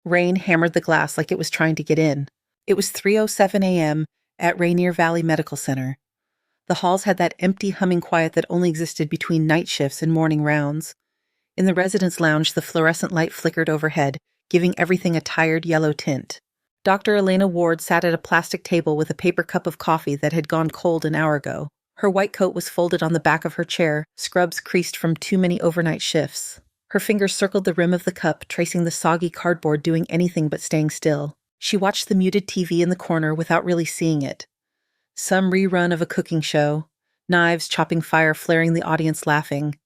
Rain hammered the glass like it was trying to get in. It was 3:07 a.m. at Rainier Valley Medical Center. The halls had that empty, humming quiet that only existed between night shifts and morning rounds. In the residence lounge, the fluorescent light flickered overhead, giving everything a tired yellow tint. Dr. Elena Ward sat at a plastic table with a paper cup of coffee that had gone cold an hour ago. Her white coat was folded on the back of her chair, scrubs creased from too many overnight shifts. Her fingers circled the rim of the cup, tracing the soggy cardboard, doing anything but staying still. She watched the muted TV in the corner without really seeing it. Some rerun of a cooking show, knives chopping fire, flaring, the audience laughing.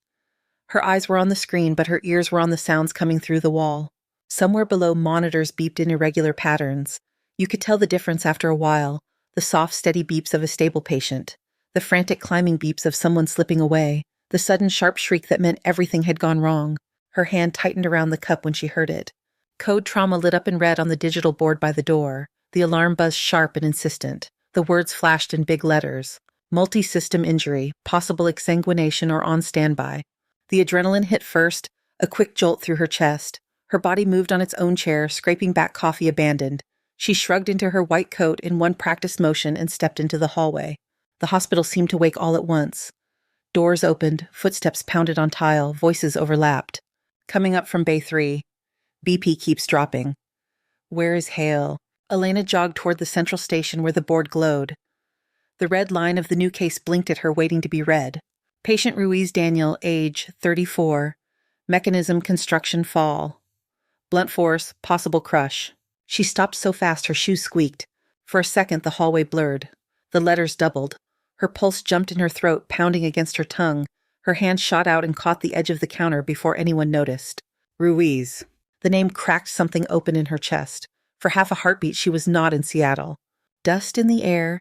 Her eyes were on the screen, but her ears were on the sounds coming through the wall. Somewhere below, monitors beeped in irregular patterns. You could tell the difference after a while, the soft, steady beeps of a stable patient, the frantic climbing beeps of someone slipping away, the sudden sharp shriek that meant everything had gone wrong. Her hand tightened around the cup when she heard it. Code trauma lit up in red on the digital board by the door. The alarm buzzed sharp and insistent. The words flashed in big letters. Multi-system injury, possible exsanguination or on standby. The adrenaline hit first, a quick jolt through her chest. Her body moved on its own chair, scraping back coffee abandoned. She shrugged into her white coat in one practiced motion and stepped into the hallway. The hospital seemed to wake all at once. Doors opened, footsteps pounded on tile, voices overlapped. Coming up from Bay 3. BP keeps dropping. Where is Hale? Elena jogged toward the central station where the board glowed. The red line of the new case blinked at her, waiting to be read. Patient Ruiz Daniel, age 34. Mechanism construction fall. Blunt force, possible crush. She stopped so fast her shoes squeaked. For a second, the hallway blurred. The letters doubled. Her pulse jumped in her throat, pounding against her tongue. Her hand shot out and caught the edge of the counter before anyone noticed. Ruiz. The name cracked something open in her chest. For half a heartbeat, she was not in Seattle. Dust in the air,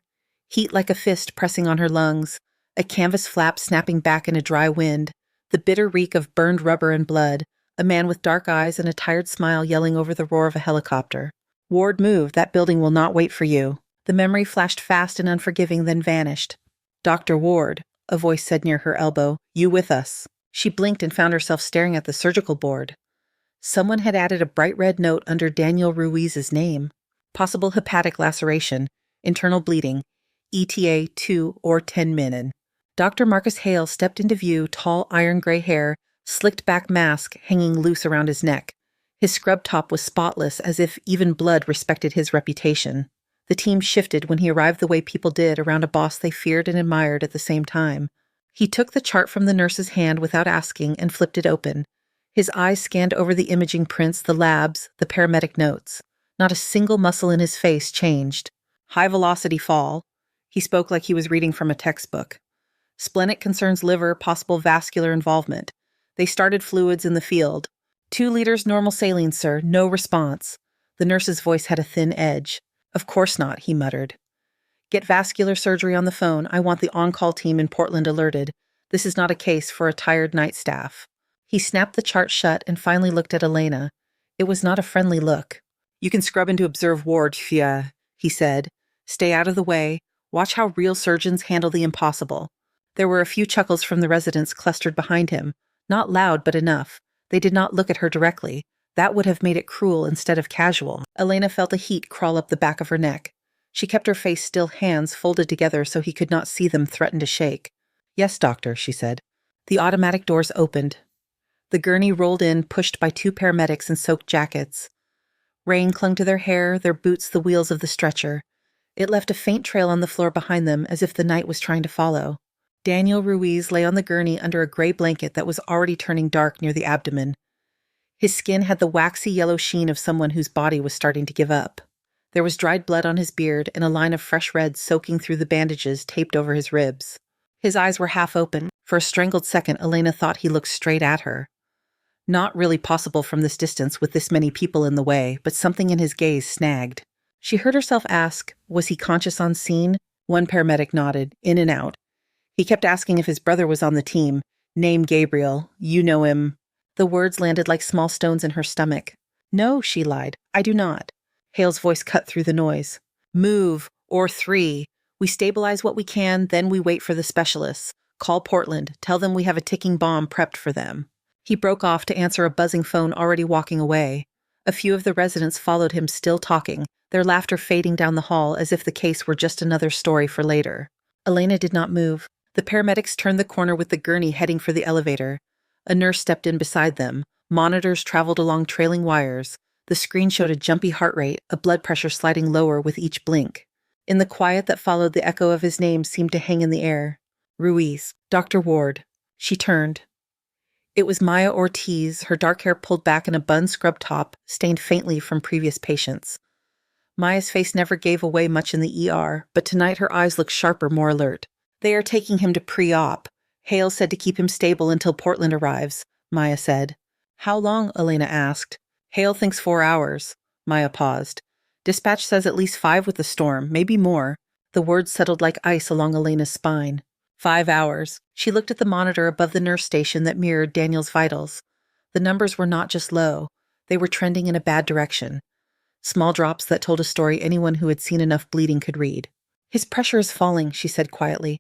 heat like a fist pressing on her lungs, a canvas flap snapping back in a dry wind, the bitter reek of burned rubber and blood, a man with dark eyes and a tired smile yelling over the roar of a helicopter. Ward, move, that building will not wait for you. The memory flashed fast and unforgiving, then vanished. Dr. Ward, a voice said near her elbow, you with us. She blinked and found herself staring at the surgical board. Someone had added a bright red note under Daniel Ruiz's name. Possible hepatic laceration, internal bleeding, ETA 2 or 10 min. Dr. Marcus Hale stepped into view, tall iron gray hair, slicked back mask hanging loose around his neck. His scrub top was spotless, as if even blood respected his reputation. The team shifted when he arrived the way people did around a boss they feared and admired at the same time. He took the chart from the nurse's hand without asking and flipped it open. His eyes scanned over the imaging prints, the labs, the paramedic notes. Not a single muscle in his face changed. High-velocity fall. He spoke like he was reading from a textbook. Splenic concerns liver, possible vascular involvement. They started fluids in the field. 2 liters normal saline, sir. No response. The nurse's voice had a thin edge. Of course not, he muttered. Get vascular surgery on the phone. I want the on-call team in Portland alerted. This is not a case for a tired night staff. He snapped the chart shut and finally looked at Elena. It was not a friendly look. You can scrub in to observe Ward, Fia, he said. Stay out of the way. Watch how real surgeons handle the impossible. There were a few chuckles from the residents clustered behind him. Not loud, but enough. They did not look at her directly. That would have made it cruel instead of casual. Elena felt a heat crawl up the back of her neck. She kept her face still, hands folded together so he could not see them threaten to shake. Yes, doctor, she said. The automatic doors opened. The gurney rolled in, pushed by 2 paramedics in soaked jackets. Rain clung to their hair, their boots the wheels of the stretcher. It left a faint trail on the floor behind them, as if the night was trying to follow. Daniel Ruiz lay on the gurney under a gray blanket that was already turning dark near the abdomen. His skin had the waxy yellow sheen of someone whose body was starting to give up. There was dried blood on his beard and a line of fresh red soaking through the bandages taped over his ribs. His eyes were half open. For a strangled second, Elena thought he looked straight at her. Not really possible from this distance with this many people in the way, but something in his gaze snagged. She heard herself ask, was he conscious on scene? One paramedic nodded, in and out. He kept asking if his brother was on the team. Name Gabriel. You know him. The words landed like small stones in her stomach. No, she lied. I do not. Hale's voice cut through the noise. Move, or 3. We stabilize what we can, then we wait for the specialists. Call Portland. Tell them we have a ticking bomb prepped for them. He broke off to answer a buzzing phone already walking away. A few of the residents followed him, still talking, their laughter fading down the hall as if the case were just another story for later. Elena did not move. The paramedics turned the corner with the gurney heading for the elevator. A nurse stepped in beside them. Monitors traveled along trailing wires. The screen showed a jumpy heart rate, a blood pressure sliding lower with each blink. In the quiet that followed, the echo of his name seemed to hang in the air. Ruiz, Dr. Ward. She turned. It was Maya Ortiz, her dark hair pulled back in a bun scrub top, stained faintly from previous patients. Maya's face never gave away much in the ER, but tonight her eyes looked sharper, more alert. They are taking him to pre-op. Hale said to keep him stable until Portland arrives, Maya said. How long? Elena asked. Hale thinks 4 hours. Maya paused. Dispatch says at least 5 with the storm, maybe more. The words settled like ice along Elena's spine. 5 hours. She looked at the monitor above the nurse station that mirrored Daniel's vitals. The numbers were not just low. They were trending in a bad direction. Small drops that told a story anyone who had seen enough bleeding could read. His pressure is falling, she said quietly.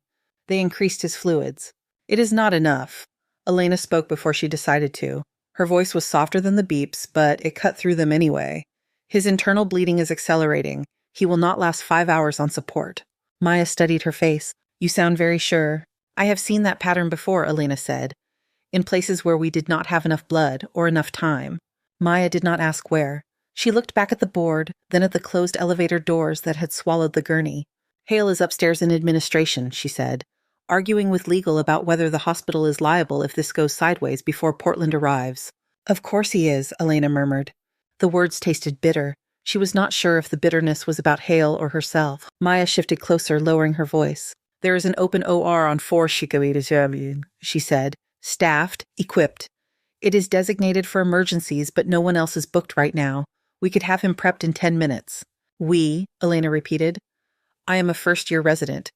They increased his fluids. It is not enough. Elena spoke before she decided to. Her voice was softer than the beeps, but it cut through them anyway. His internal bleeding is accelerating. He will not last 5 hours on support. Maya studied her face. You sound very sure. I have seen that pattern before, Elena said. In places where we did not have enough blood or enough time. Maya did not ask where. She looked back at the board, then at the closed elevator doors that had swallowed the gurney. Hale is upstairs in administration, she said, arguing with legal about whether the hospital is liable if this goes sideways before Portland arrives. Of course he is, Elena murmured. The words tasted bitter. She was not sure if the bitterness was about Hale or herself. Maya shifted closer, lowering her voice. There is an open OR on 4 Chicago, she said, staffed, equipped. It is designated for emergencies, but no one else is booked right now. We could have him prepped in 10 minutes. We, Elena repeated. I am a first-year resident.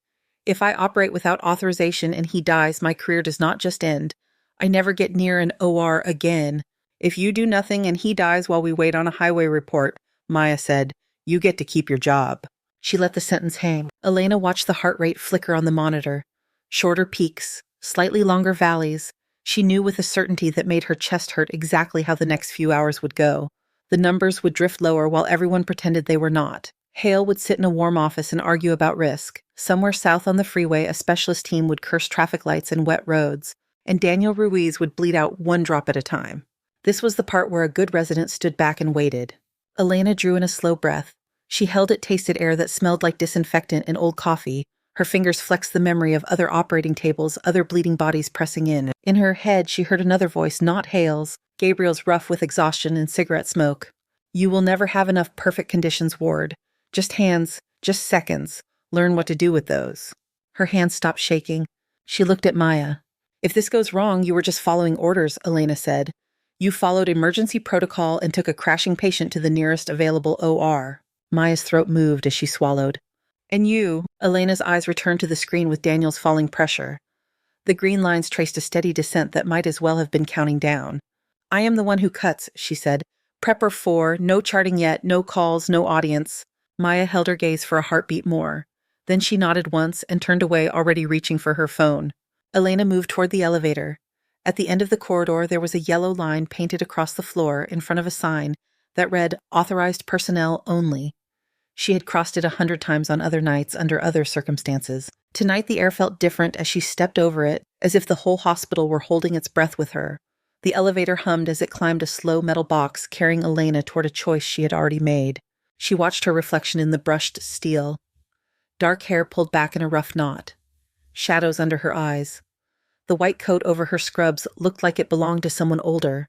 If I operate without authorization and he dies, my career does not just end. I never get near an OR again. If you do nothing and he dies while we wait on a highway report, Maya said, you get to keep your job. She let the sentence hang. Elena watched the heart rate flicker on the monitor. Shorter peaks, slightly longer valleys. She knew with a certainty that made her chest hurt exactly how the next few hours would go. The numbers would drift lower while everyone pretended they were not. Hale would sit in a warm office and argue about risk. Somewhere south on the freeway, a specialist team would curse traffic lights and wet roads, and Daniel Ruiz would bleed out 1 drop at a time. This was the part where a good resident stood back and waited. Elena drew in a slow breath. She held it, tasted air that smelled like disinfectant and old coffee. Her fingers flexed the memory of other operating tables, other bleeding bodies pressing in. In her head, she heard another voice, not Hale's, Gabriel's, rough with exhaustion and cigarette smoke. You will never have enough perfect conditions, Ward. Just hands, just seconds. Learn what to do with those. Her hands stopped shaking. She looked at Maya. If this goes wrong, you were just following orders, Elena said. You followed emergency protocol and took a crashing patient to the nearest available OR. Maya's throat moved as she swallowed. And you, Elena's eyes returned to the screen with Daniel's falling pressure. The green lines traced a steady descent that might as well have been counting down. I am the one who cuts, she said. Prepper 4, no charting yet, no calls, no audience. Maya held her gaze for a heartbeat more. Then she nodded once and turned away, already reaching for her phone. Elena moved toward the elevator. At the end of the corridor, there was a yellow line painted across the floor in front of a sign that read, Authorized Personnel Only. She had crossed it 100 times on other nights under other circumstances. Tonight the air felt different as she stepped over it, as if the whole hospital were holding its breath with her. The elevator hummed as it climbed a slow metal box carrying Elena toward a choice she had already made. She watched her reflection in the brushed steel. Dark hair pulled back in a rough knot. Shadows under her eyes. The white coat over her scrubs looked like it belonged to someone older.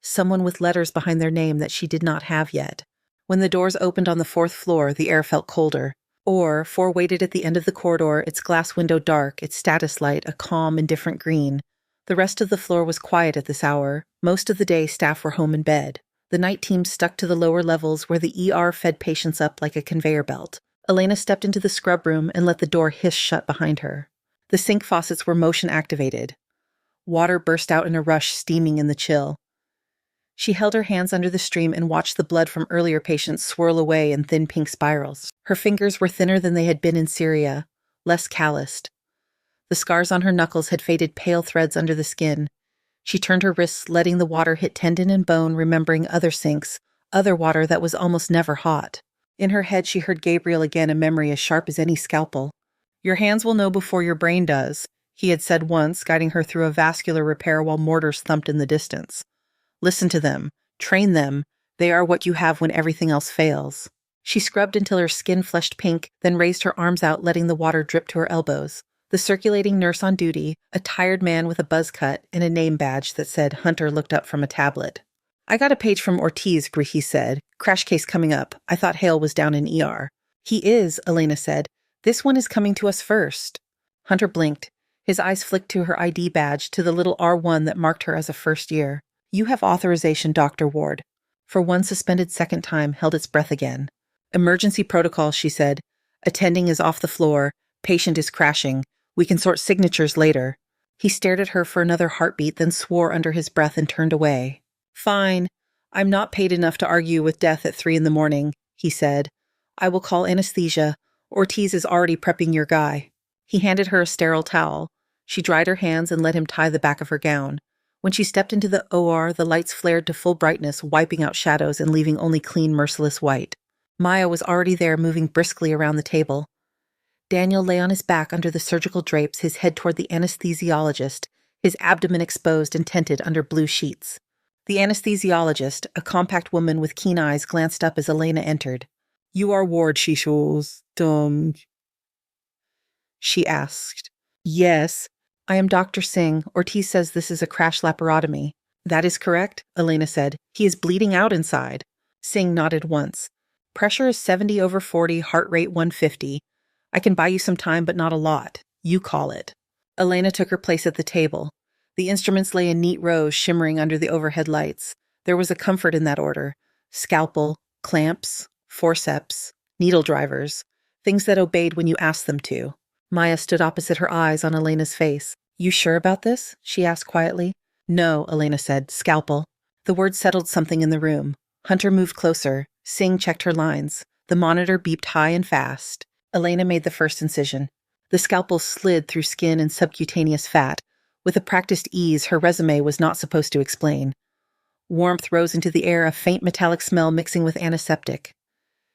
Someone with letters behind their name that she did not have yet. When the doors opened on the 4th floor, the air felt colder. Or 4 waited at the end of the corridor, its glass window dark, its status light a calm, indifferent green. The rest of the floor was quiet at this hour. Most of the day, staff were home in bed. The night team stuck to the lower levels where the ER fed patients up like a conveyor belt. Elena stepped into the scrub room and let the door hiss shut behind her. The sink faucets were motion-activated. Water burst out in a rush, steaming in the chill. She held her hands under the stream and watched the blood from earlier patients swirl away in thin pink spirals. Her fingers were thinner than they had been in Syria, less calloused. The scars on her knuckles had faded pale threads under the skin. She turned her wrists, letting the water hit tendon and bone, remembering other sinks, other water that was almost never hot. In her head, she heard Gabriel again, a memory as sharp as any scalpel. "Your hands will know before your brain does," he had said once, guiding her through a vascular repair while mortars thumped in the distance. "Listen to them. Train them. They are what you have when everything else fails." She scrubbed until her skin flushed pink, then raised her arms out, letting the water drip to her elbows. The circulating nurse on duty, a tired man with a buzz cut and a name badge that said Hunter, looked up from a tablet. "I got a page from Ortiz," he said. "Crash case coming up. I thought Hale was down in ER." "He is," Elena said. "This one is coming to us first." Hunter blinked. His eyes flicked to her ID badge, to the little R1 that marked her as a first year. "You have authorization, Dr. Ward." For one suspended second time, held its breath again. "Emergency protocol," she said. "Attending is off the floor. Patient is crashing. We can sort signatures later." He stared at her for another heartbeat, then swore under his breath and turned away. "Fine. I'm not paid enough to argue with death at 3 a.m, he said. "I will call anesthesia. Ortiz is already prepping your guy." He handed her a sterile towel. She dried her hands and let him tie the back of her gown. When she stepped into the OR, the lights flared to full brightness, wiping out shadows and leaving only clean, merciless white. Maya was already there, moving briskly around the table. Daniel lay on his back under the surgical drapes, his head toward the anesthesiologist, his abdomen exposed and tented under blue sheets. The anesthesiologist, a compact woman with keen eyes, glanced up as Elena entered. "You are Ward, she asked. "Yes. I am Dr. Singh. Ortiz says this is a crash laparotomy." "That is correct," Elena said. "He is bleeding out inside." Singh nodded once. "Pressure is 70/40, heart rate 150. I can buy you some time, but not a lot. You call it." Elena took her place at the table. The instruments lay in neat rows, shimmering under the overhead lights. There was a comfort in that order. Scalpel, clamps, forceps, needle drivers, things that obeyed when you asked them to. Maya stood opposite her, eyes on Elena's face. "You sure about this?" she asked quietly. "No," Elena said. "Scalpel." The word settled something in the room. Hunter moved closer. Singh checked her lines. The monitor beeped high and fast. Elena made the first incision. The scalpel slid through skin and subcutaneous fat. With a practiced ease her resume was not supposed to explain. Warmth rose into the air, a faint metallic smell mixing with antiseptic.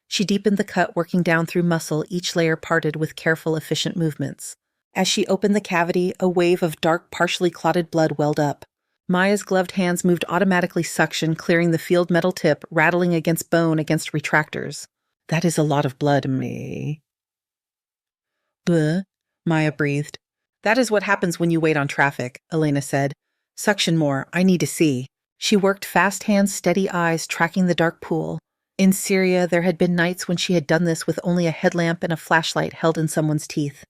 She deepened the cut, working down through muscle, each layer parted with careful, efficient movements. As she opened the cavity, a wave of dark, partially clotted blood welled up. Maya's gloved hands moved automatically, suction, clearing the field metal tip, rattling against bone against retractors. "That is a lot of blood, me." "Bleh," Maya breathed. "That is what happens when you wait on traffic," Elena said. "Suction more. I need to see." She worked fast hands, steady eyes, tracking the dark pool. In Syria, there had been nights when she had done this with only a headlamp and a flashlight held in someone's teeth.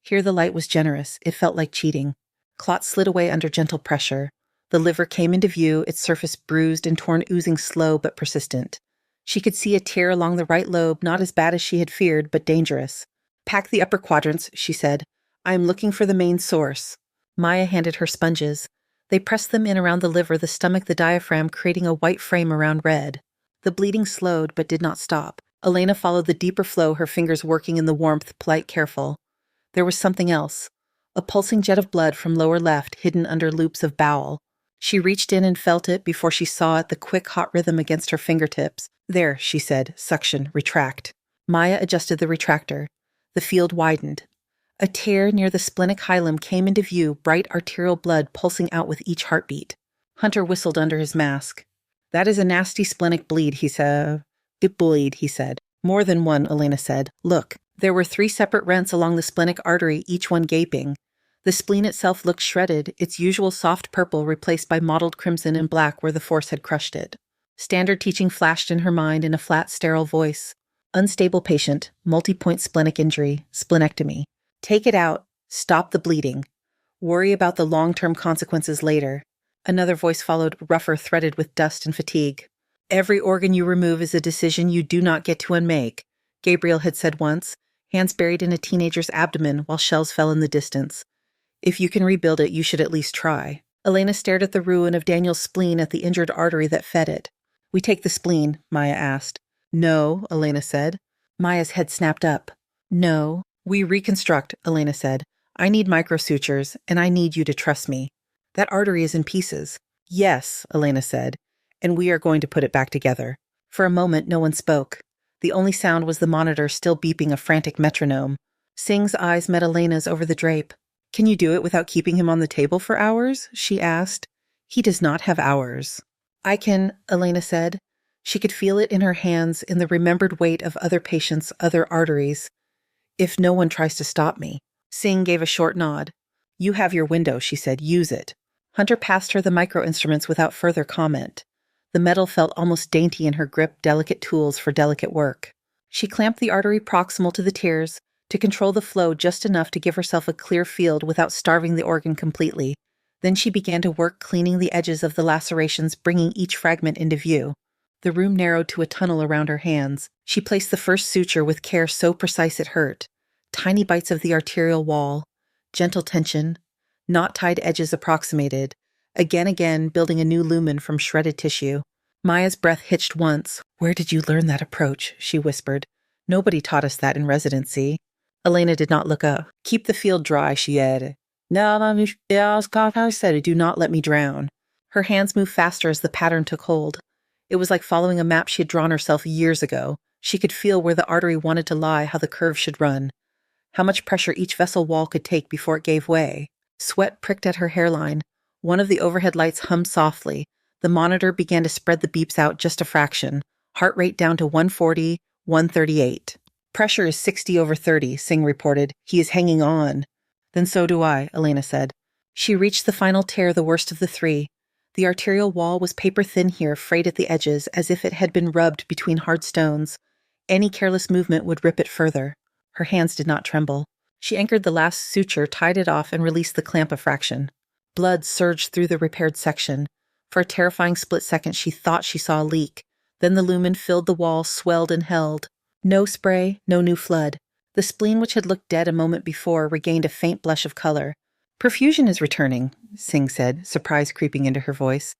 Here the light was generous. It felt like cheating. Clot slid away under gentle pressure. The liver came into view, its surface bruised and torn, oozing slow but persistent. She could see a tear along the right lobe, not as bad as she had feared, but dangerous. "Pack the upper quadrants," she said. "I am looking for the main source." Maya handed her sponges. They pressed them in around the liver, the stomach, the diaphragm, creating a white frame around red. The bleeding slowed, but did not stop. Elena followed the deeper flow, her fingers working in the warmth, polite, careful. There was something else. A pulsing jet of blood from lower left, hidden under loops of bowel. She reached in and felt it before she saw it, the quick, hot rhythm against her fingertips. "There," she said. "Suction. Retract." Maya adjusted the retractor. The field widened. A tear near the splenic hilum came into view, bright arterial blood pulsing out with each heartbeat. Hunter whistled under his mask. "That is a nasty splenic bleed," he said. "Bleed," he said. "More than one," Elena said. "Look." There were 3 separate rents along the splenic artery, each one gaping. The spleen itself looked shredded, its usual soft purple replaced by mottled crimson and black where the force had crushed it. Standard teaching flashed in her mind in a flat, sterile voice. "Unstable patient, multi-point splenic injury, splenectomy. Take it out, stop the bleeding. Worry about the long-term consequences later." Another voice followed, rougher, threaded with dust and fatigue. "Every organ you remove is a decision you do not get to unmake," Gabriel had said once, hands buried in a teenager's abdomen while shells fell in the distance. "If you can rebuild it, you should at least try." Elena stared at the ruin of Daniel's spleen, at the injured artery that fed it. "We take the spleen?" Maya asked. "No," Elena said. Maya's head snapped up. "No. We reconstruct," Elena said. "I need microsutures, and I need you to trust me. That artery is in pieces." "Yes," Elena said. "And we are going to put it back together." For a moment, no one spoke. The only sound was the monitor still beeping a frantic metronome. Singh's eyes met Elena's over the drape. "Can you do it without keeping him on the table for hours?" she asked. "He does not have hours." "I can," Elena said. She could feel it in her hands, in the remembered weight of other patients' other arteries. "If no one tries to stop me." Singh gave a short nod. "You have your window," she said. "Use it." Hunter passed her the micro-instruments without further comment. The metal felt almost dainty in her grip, delicate tools for delicate work. She clamped the artery proximal to the tears to control the flow just enough to give herself a clear field without starving the organ completely. Then she began to work cleaning the edges of the lacerations, bringing each fragment into view. The room narrowed to a tunnel around her hands. She placed the first suture with care so precise it hurt. Tiny bites of the arterial wall, gentle tension, knot-tied edges approximated, again, building a new lumen from shredded tissue. Maya's breath hitched once. "Where did you learn that approach?" she whispered. "Nobody taught us that in residency." Elena did not look up. "Keep the field dry," she added. "No, I said, do not let me drown." Her hands moved faster as the pattern took hold. It was like following a map she had drawn herself years ago. She could feel where the artery wanted to lie, how the curve should run, how much pressure each vessel wall could take before it gave way. Sweat pricked at her hairline. One of the overhead lights hummed softly. The monitor began to spread the beeps out just a fraction. Heart rate down to 140, 138. "Pressure is 60/30, Singh reported. "He is hanging on." "Then so do I," Elena said. She reached the final tear, the worst of the three. The arterial wall was paper-thin here, frayed at the edges, as if it had been rubbed between hard stones. Any careless movement would rip it further. Her hands did not tremble. She anchored the last suture, tied it off, and released the clamp a fraction. Blood surged through the repaired section. For a terrifying split second, she thought she saw a leak. Then the lumen filled the wall, swelled and held. No spray, no new flood. The spleen, which had looked dead a moment before, regained a faint blush of color. "Perfusion is returning," Singh said, surprise creeping into her voice.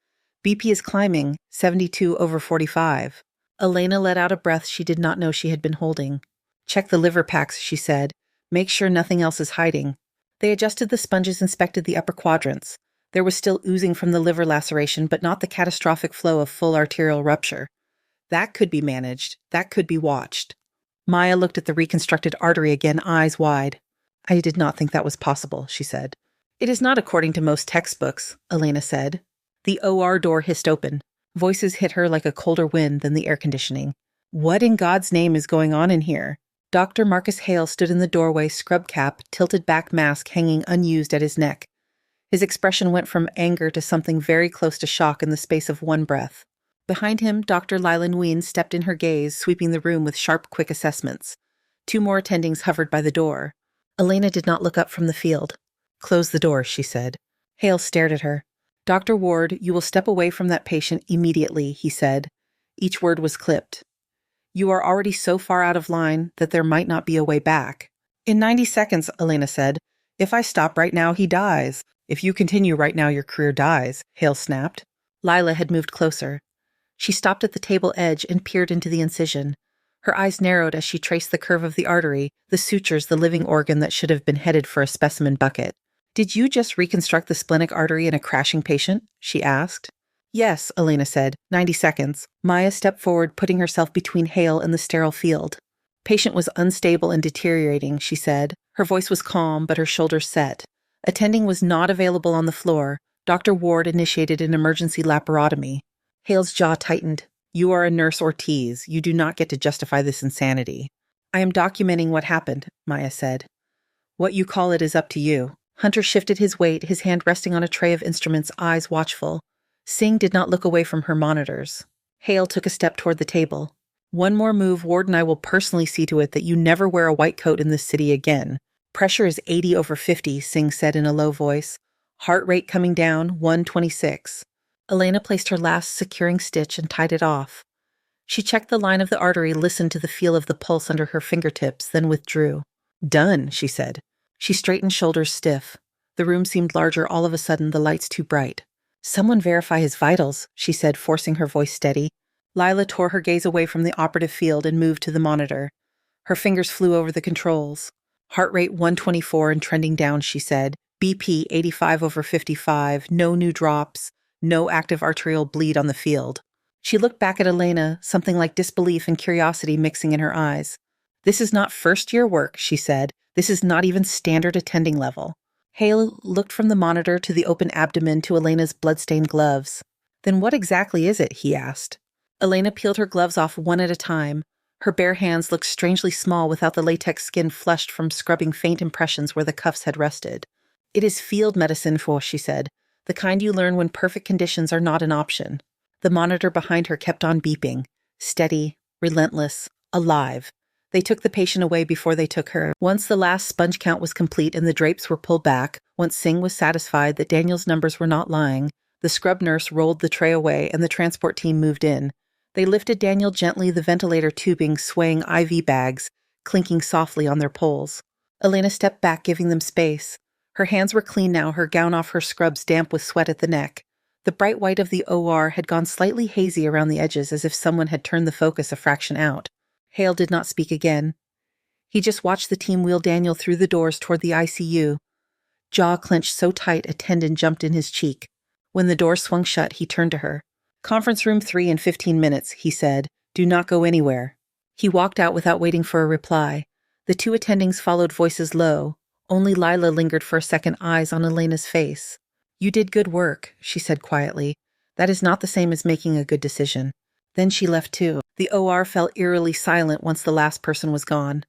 "BP is climbing, 72/45. Elena let out a breath she did not know she had been holding. "Check the liver packs," she said. "Make sure nothing else is hiding." They adjusted the sponges, inspected the upper quadrants. There was still oozing from the liver laceration, but not the catastrophic flow of full arterial rupture. That could be managed. That could be watched. Maya looked at the reconstructed artery again, eyes wide. "I did not think that was possible," she said. "It is not according to most textbooks," Elena said. The OR door hissed open. Voices hit her like a colder wind than the air conditioning. "What in God's name is going on in here?" Dr. Marcus Hale stood in the doorway, scrub cap, tilted back mask hanging unused at his neck. His expression went from anger to something very close to shock in the space of one breath. Behind him, Dr. Lila Nguyen stepped in her gaze, sweeping the room with sharp, quick assessments. Two more attendings hovered by the door. Elena did not look up from the field. "Close the door," she said. Hale stared at her. "Dr. Ward, you will step away from that patient immediately," he said. Each word was clipped. "You are already so far out of line that there might not be a way back." "In 90 seconds, Elena said. "If I stop right now, he dies. If you continue right now, your career dies," Hale snapped. Lila had moved closer. She stopped at the table edge and peered into the incision. Her eyes narrowed as she traced the curve of the artery, the sutures, the living organ that should have been headed for a specimen bucket. "Did you just reconstruct the splenic artery in a crashing patient?" she asked. "Yes," Elena said. 90 seconds. Maya stepped forward, putting herself between Hale and the sterile field. "Patient was unstable and deteriorating," she said. Her voice was calm, but her shoulders set. Attending was not available on the floor. Dr. Ward initiated an emergency laparotomy. Hale's jaw tightened. "You are a nurse Ortiz. You do not get to justify this insanity." "I am documenting what happened," Maya said. "What you call it is up to you." Hunter shifted his weight, his hand resting on a tray of instruments, eyes watchful. Singh did not look away from her monitors. Hale took a step toward the table. "One more move, Ward and I will personally see to it that you never wear a white coat in this city again." "Pressure is 80/50, Singh said in a low voice. "Heart rate coming down, 126. Elena placed her last securing stitch and tied it off. She checked the line of the artery, listened to the feel of the pulse under her fingertips, then withdrew. "Done," she said. She straightened, shoulders stiff. The room seemed larger all of a sudden, the lights too bright. "Someone verify his vitals," she said, forcing her voice steady. Lila tore her gaze away from the operative field and moved to the monitor. Her fingers flew over the controls. "Heart rate 124 and trending down," she said. "BP 85/55, no new drops, no active arterial bleed on the field." She looked back at Elena, something like disbelief and curiosity mixing in her eyes. "This is not first-year work," she said. "This is not even standard attending level." Hale looked from the monitor to the open abdomen to Elena's bloodstained gloves. "Then what exactly is it?" he asked. Elena peeled her gloves off one at a time. Her bare hands looked strangely small without the latex skin flushed from scrubbing faint impressions where the cuffs had rested. "It is field medicine, she said. "The kind you learn when perfect conditions are not an option." The monitor behind her kept on beeping. Steady, relentless, alive. They took the patient away before they took her. Once the last sponge count was complete and the drapes were pulled back, once Singh was satisfied that Daniel's numbers were not lying, the scrub nurse rolled the tray away and the transport team moved in. They lifted Daniel gently, the ventilator tubing swaying IV bags, clinking softly on their poles. Elena stepped back, giving them space. Her hands were clean now, her gown off her scrubs damp with sweat at the neck. The bright white of the OR had gone slightly hazy around the edges as if someone had turned the focus a fraction out. Hale did not speak again. He just watched the team wheel Daniel through the doors toward the ICU. Jaw clenched so tight a tendon jumped in his cheek. When the door swung shut, he turned to her. "Conference room 3 in 15 minutes, he said. "Do not go anywhere." He walked out without waiting for a reply. The two attendings followed, voices low. Only Lila lingered for a second, eyes on Elena's face. "You did good work," she said quietly. "That is not the same as making a good decision." Then she left too. The OR fell eerily silent once the last person was gone.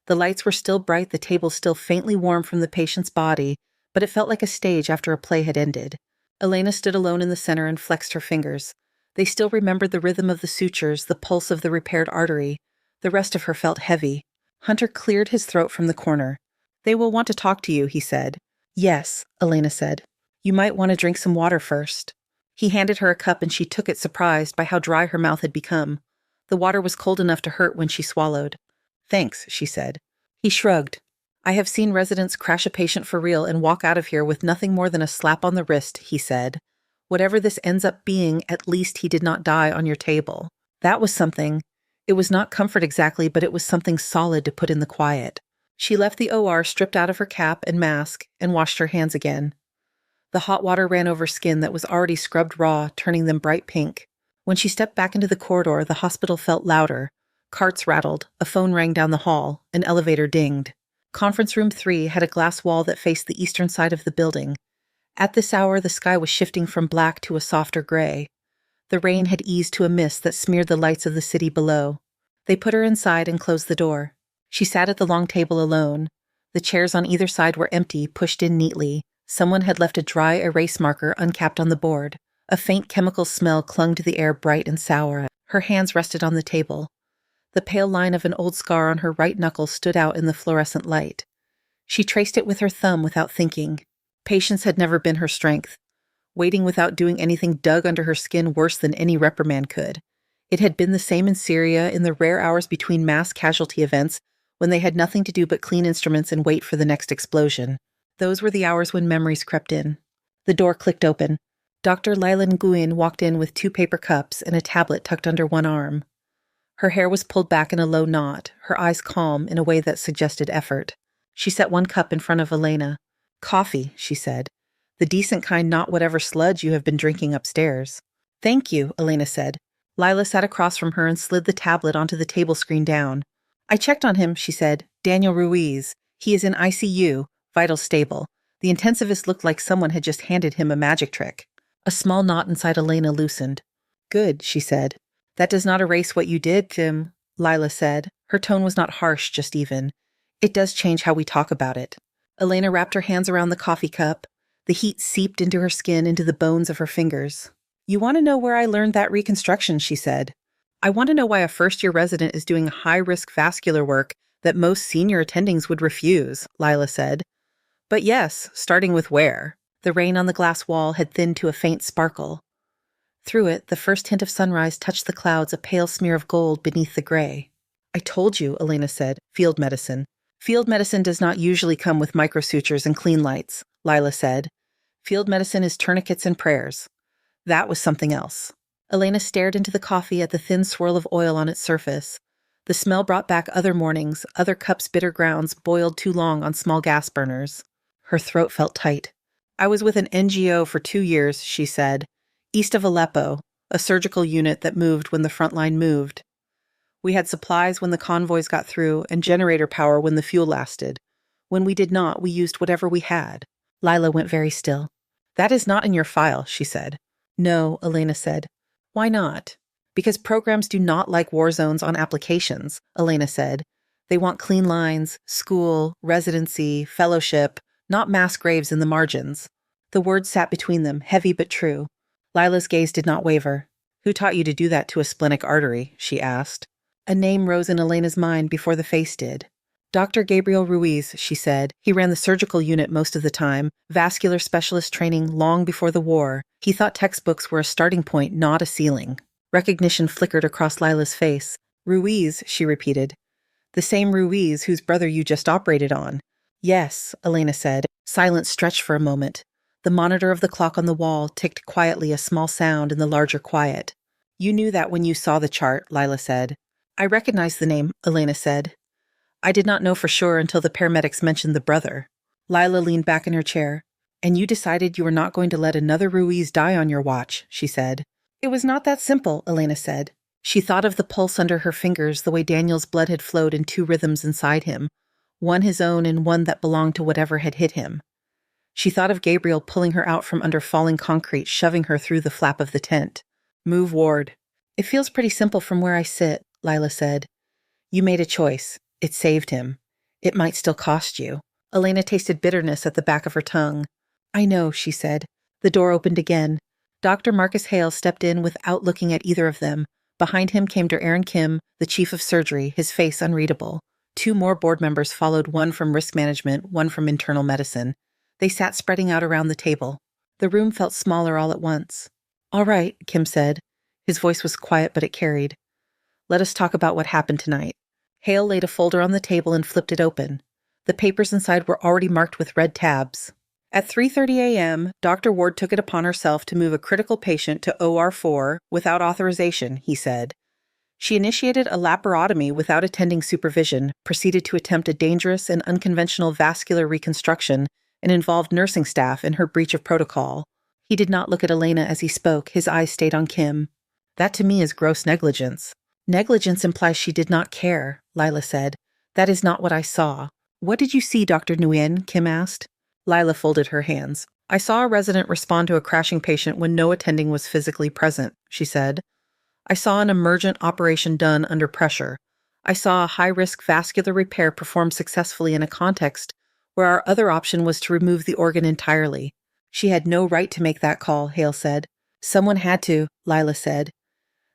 The lights were still bright, the table still faintly warm from the patient's body, but it felt like a stage after a play had ended. Elena stood alone in the center and flexed her fingers. They still remembered the rhythm of the sutures, the pulse of the repaired artery. The rest of her felt heavy. Hunter cleared his throat from the corner. "They will want to talk to you," he said. "Yes," Elena said. "You might want to drink some water first." He handed her a cup and she took it, surprised by how dry her mouth had become. The water was cold enough to hurt when she swallowed. "Thanks," she said. He shrugged. "I have seen residents crash a patient for real and walk out of here with nothing more than a slap on the wrist," he said. "Whatever this ends up being, at least he did not die on your table." That was something. It was not comfort exactly, but it was something solid to put in the quiet. She left the OR, stripped out of her cap and mask, and washed her hands again. The hot water ran over skin that was already scrubbed raw, turning them bright pink. When she stepped back into the corridor, the hospital felt louder. Carts rattled, a phone rang down the hall, an elevator dinged. Conference room 3 had a glass wall that faced the eastern side of the building. At this hour, the sky was shifting from black to a softer gray. The rain had eased to a mist that smeared the lights of the city below. They put her inside and closed the door. She sat at the long table alone. The chairs on either side were empty, pushed in neatly. Someone had left a dry erase marker uncapped on the board. A faint chemical smell clung to the air, bright and sour. Her hands rested on the table. The pale line of an old scar on her right knuckle stood out in the fluorescent light. She traced it with her thumb without thinking. Patience had never been her strength. Waiting without doing anything dug under her skin worse than any reprimand could. It had been the same in Syria in the rare hours between mass casualty events when they had nothing to do but clean instruments and wait for the next explosion. Those were the hours when memories crept in. The door clicked open. Dr. Lila Nguyen walked in with 2 paper cups and a tablet tucked under one arm. Her hair was pulled back in a low knot, her eyes calm in a way that suggested effort. She set one cup in front of Elena. "Coffee," she said. "The decent kind, not whatever sludge you have been drinking upstairs." "Thank you," Elena said. Lila sat across from her and slid the tablet onto the table screen down. "I checked on him," she said. "Daniel Ruiz. He is in ICU, vital stable." The intensivist looked like someone had just handed him a magic trick. A small knot inside Elena loosened. "Good," she said. "That does not erase what you did, Tim," Lila said. Her tone was not harsh, just even. "It does change how we talk about it." Elena wrapped her hands around the coffee cup. The heat seeped into her skin, into the bones of her fingers. "You want to know where I learned that reconstruction," she said. "I want to know why a first-year resident is doing high-risk vascular work that most senior attendings would refuse," Lila said. "But yes, starting with where." The rain on the glass wall had thinned to a faint sparkle. Through it, the first hint of sunrise touched the clouds, a pale smear of gold beneath the gray. "I told you," Elena said. "Field medicine." "Field medicine does not usually come with microsutures and clean lights," Lila said. "Field medicine is tourniquets and prayers." That was something else. Elena stared into the coffee at the thin swirl of oil on its surface. The smell brought back other mornings, other cups' bitter grounds boiled too long on small gas burners. Her throat felt tight. "I was with an NGO for 2 years," she said. "East of Aleppo. a surgical unit that moved when the front line moved. We had supplies when the convoys got through and generator power when the fuel lasted. When we did not, we used whatever we had. Lila went very still. That is not in your file, she said. No, Elena said. Why not? Because programs do not like war zones on applications, Elena said. They want clean lines, school, residency, fellowship, not mass graves in the margins. The words sat between them, heavy but true. Lila's gaze did not waver. Who taught you to do that to a splenic artery? She asked. A name rose in Elena's mind before the face did. Dr. Gabriel Ruiz, she said. He ran the surgical unit most of the time, vascular specialist training long before the war. He thought textbooks were a starting point, not a ceiling. Recognition flickered across Lila's face. Ruiz, she repeated. The same Ruiz whose brother you just operated on. Yes, Elena said. Silence stretched for a moment. The monitor of the clock on the wall ticked quietly, a small sound in the larger quiet. You knew that when you saw the chart, Lila said. I recognized the name, Elena said. I did not know for sure until the paramedics mentioned the brother. Lila leaned back in her chair. And you decided you were not going to let another Ruiz die on your watch, she said. It was not that simple, Elena said. She thought of the pulse under her fingers, the way Daniel's blood had flowed in two rhythms inside him, one his own and one that belonged to whatever had hit him. She thought of Gabriel pulling her out from under falling concrete, shoving her through the flap of the tent. Move, Ward. It feels pretty simple from where I sit, Lila said. You made a choice. It saved him. It might still cost you. Elena tasted bitterness at the back of her tongue. I know, she said. The door opened again. Dr. Marcus Hale stepped in without looking at either of them. Behind him came Dr. Aaron Kim, the chief of surgery, his face unreadable. Two more board members followed, one from risk management, one from internal medicine. They sat spreading out around the table. The room felt smaller all at once. All right, Kim said. His voice was quiet, but it carried. Let us talk about what happened tonight. Hale laid a folder on the table and flipped it open. The papers inside were already marked with red tabs. At 3:30 a.m., Dr. Ward took it upon herself to move a critical patient to OR4 without authorization, he said. She initiated a laparotomy without attending supervision, proceeded to attempt a dangerous and unconventional vascular reconstruction, and involved nursing staff in her breach of protocol. He did not look at Elena as he spoke. His eyes stayed on Kim. That to me is gross negligence. Negligence implies she did not care, Lila said. That is not what I saw. What did you see, Dr. Nguyen? Kim asked. Lila folded her hands. I saw a resident respond to a crashing patient when no attending was physically present, she said. I saw an emergent operation done under pressure. I saw a high-risk vascular repair performed successfully in a context where our other option was to remove the organ entirely. She had no right to make that call, Hale said. Someone had to, Lila said.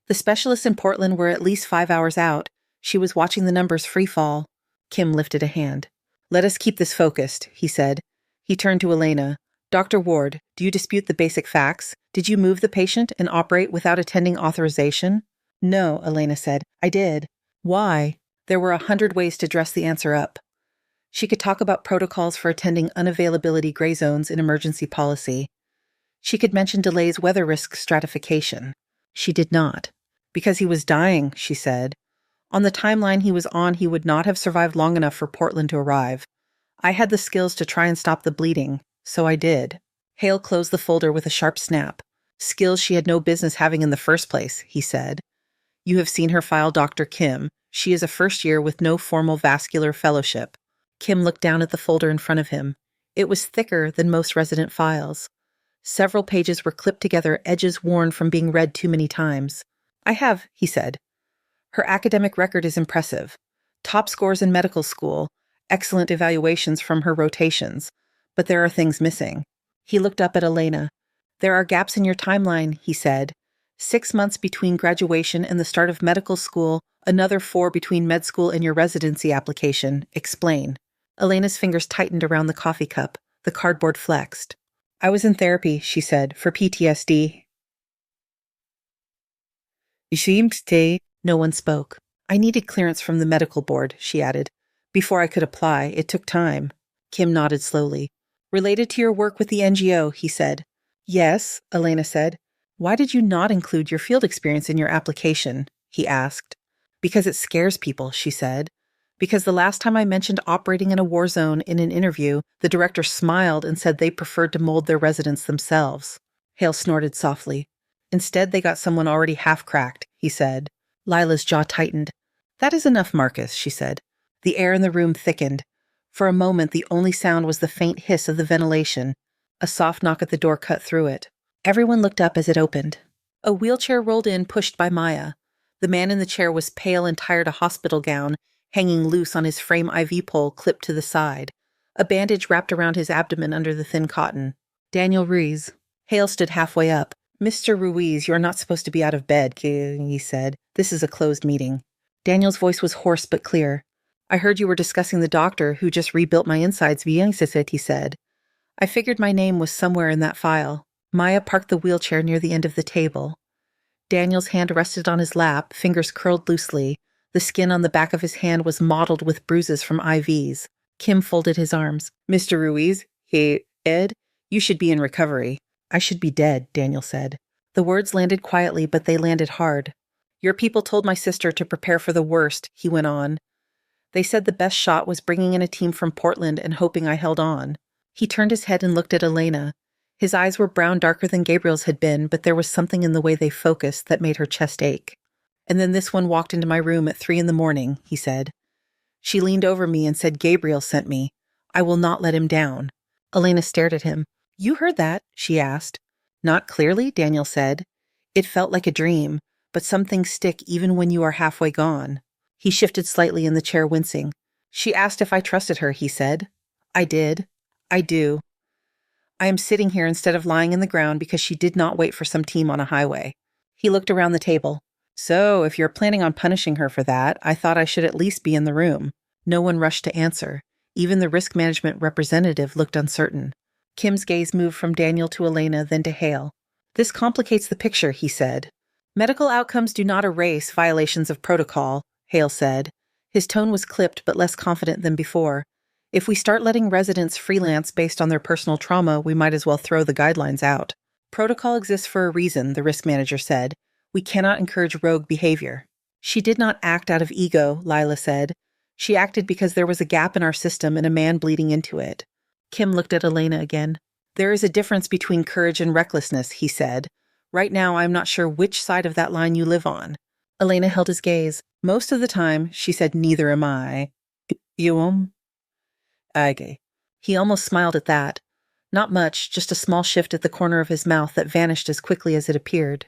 The specialists in Portland were at least 5 hours out. She was watching the numbers free fall. Kim lifted a hand. Let us keep this focused, he said. He turned to Elena. Dr. Ward, do you dispute the basic facts? Did you move the patient and operate without attending authorization? No, Elena said. I did. Why? There were 100 ways to dress the answer up. She could talk about protocols for attending unavailability gray zones in emergency policy. She could mention delays, weather risk stratification. She did not. Because he was dying, she said. On the timeline he was on, he would not have survived long enough for Portland to arrive. I had the skills to try and stop the bleeding, so I did. Hale closed the folder with a sharp snap. Skills she had no business having in the first place, he said. You have seen her file, Dr. Kim. She is a first year with no formal vascular fellowship. Kim looked down at the folder in front of him. It was thicker than most resident files. Several pages were clipped together, edges worn from being read too many times. I have, he said. Her academic record is impressive. Top scores in medical school, excellent evaluations from her rotations, but there are things missing. He looked up at Elena. There are gaps in your timeline, he said. 6 months between graduation and the start of medical school, another 4 between med school and your residency application. Explain. Elena's fingers tightened around the coffee cup. The cardboard flexed. I was in therapy, she said, for PTSD. You seemed to stay. No one spoke. I needed clearance from the medical board, she added. Before I could apply, it took time. Kim nodded slowly. Related to your work with the NGO, he said. Yes, Elena said. Why did you not include your field experience in your application? He asked. Because it scares people, she said. Because the last time I mentioned operating in a war zone in an interview, the director smiled and said they preferred to mold their residents themselves. Hale snorted softly. Instead, they got someone already half-cracked, he said. Lila's jaw tightened. That is enough, Marcus, she said. The air in the room thickened. For a moment, the only sound was the faint hiss of the ventilation. A soft knock at the door cut through it. Everyone looked up as it opened. A wheelchair rolled in, pushed by Maya. The man in the chair was pale and tired, a hospital gown hanging loose on his frame IV pole clipped to the side. A bandage wrapped around his abdomen under the thin cotton. Daniel Ruiz. Hale stood halfway up. Mr. Ruiz, you're not supposed to be out of bed, he said. This is a closed meeting. Daniel's voice was hoarse but clear. I heard you were discussing the doctor who just rebuilt my insides, he said. I figured my name was somewhere in that file. Maya parked the wheelchair near the end of the table. Daniel's hand rested on his lap, fingers curled loosely. The skin on the back of his hand was mottled with bruises from IVs. Kim folded his arms. Mr. Ruiz, Ed, you should be in recovery. I should be dead, Daniel said. The words landed quietly, but they landed hard. Your people told my sister to prepare for the worst, he went on. They said the best shot was bringing in a team from Portland and hoping I held on. He turned his head and looked at Elena. His eyes were brown, darker than Gabriel's had been, but there was something in the way they focused that made her chest ache. And then this one walked into my room at 3 a.m, he said. She leaned over me and said Gabriel sent me. I will not let him down. Elena stared at him. You heard that? She asked. Not clearly, Daniel said. It felt like a dream, but some things stick even when you are halfway gone. He shifted slightly in the chair, wincing. She asked if I trusted her, he said. I did. I do. I am sitting here instead of lying in the ground because she did not wait for some team on a highway. He looked around the table. So, if you're planning on punishing her for that, I thought I should at least be in the room. No one rushed to answer. Even the risk management representative looked uncertain. Kim's gaze moved from Daniel to Elena, then to Hale. This complicates the picture, he said. Medical outcomes do not erase violations of protocol, Hale said. His tone was clipped but less confident than before. If we start letting residents freelance based on their personal trauma, we might as well throw the guidelines out. Protocol exists for a reason, the risk manager said. We cannot encourage rogue behavior. She did not act out of ego, Lila said. She acted because there was a gap in our system and a man bleeding into it. Kim looked at Elena again. There is a difference between courage and recklessness, he said. Right now, I'm not sure which side of that line you live on. Elena held his gaze. Most of the time, she said, neither am I. You Okay. He almost smiled at that. Not much, just a small shift at the corner of his mouth that vanished as quickly as it appeared.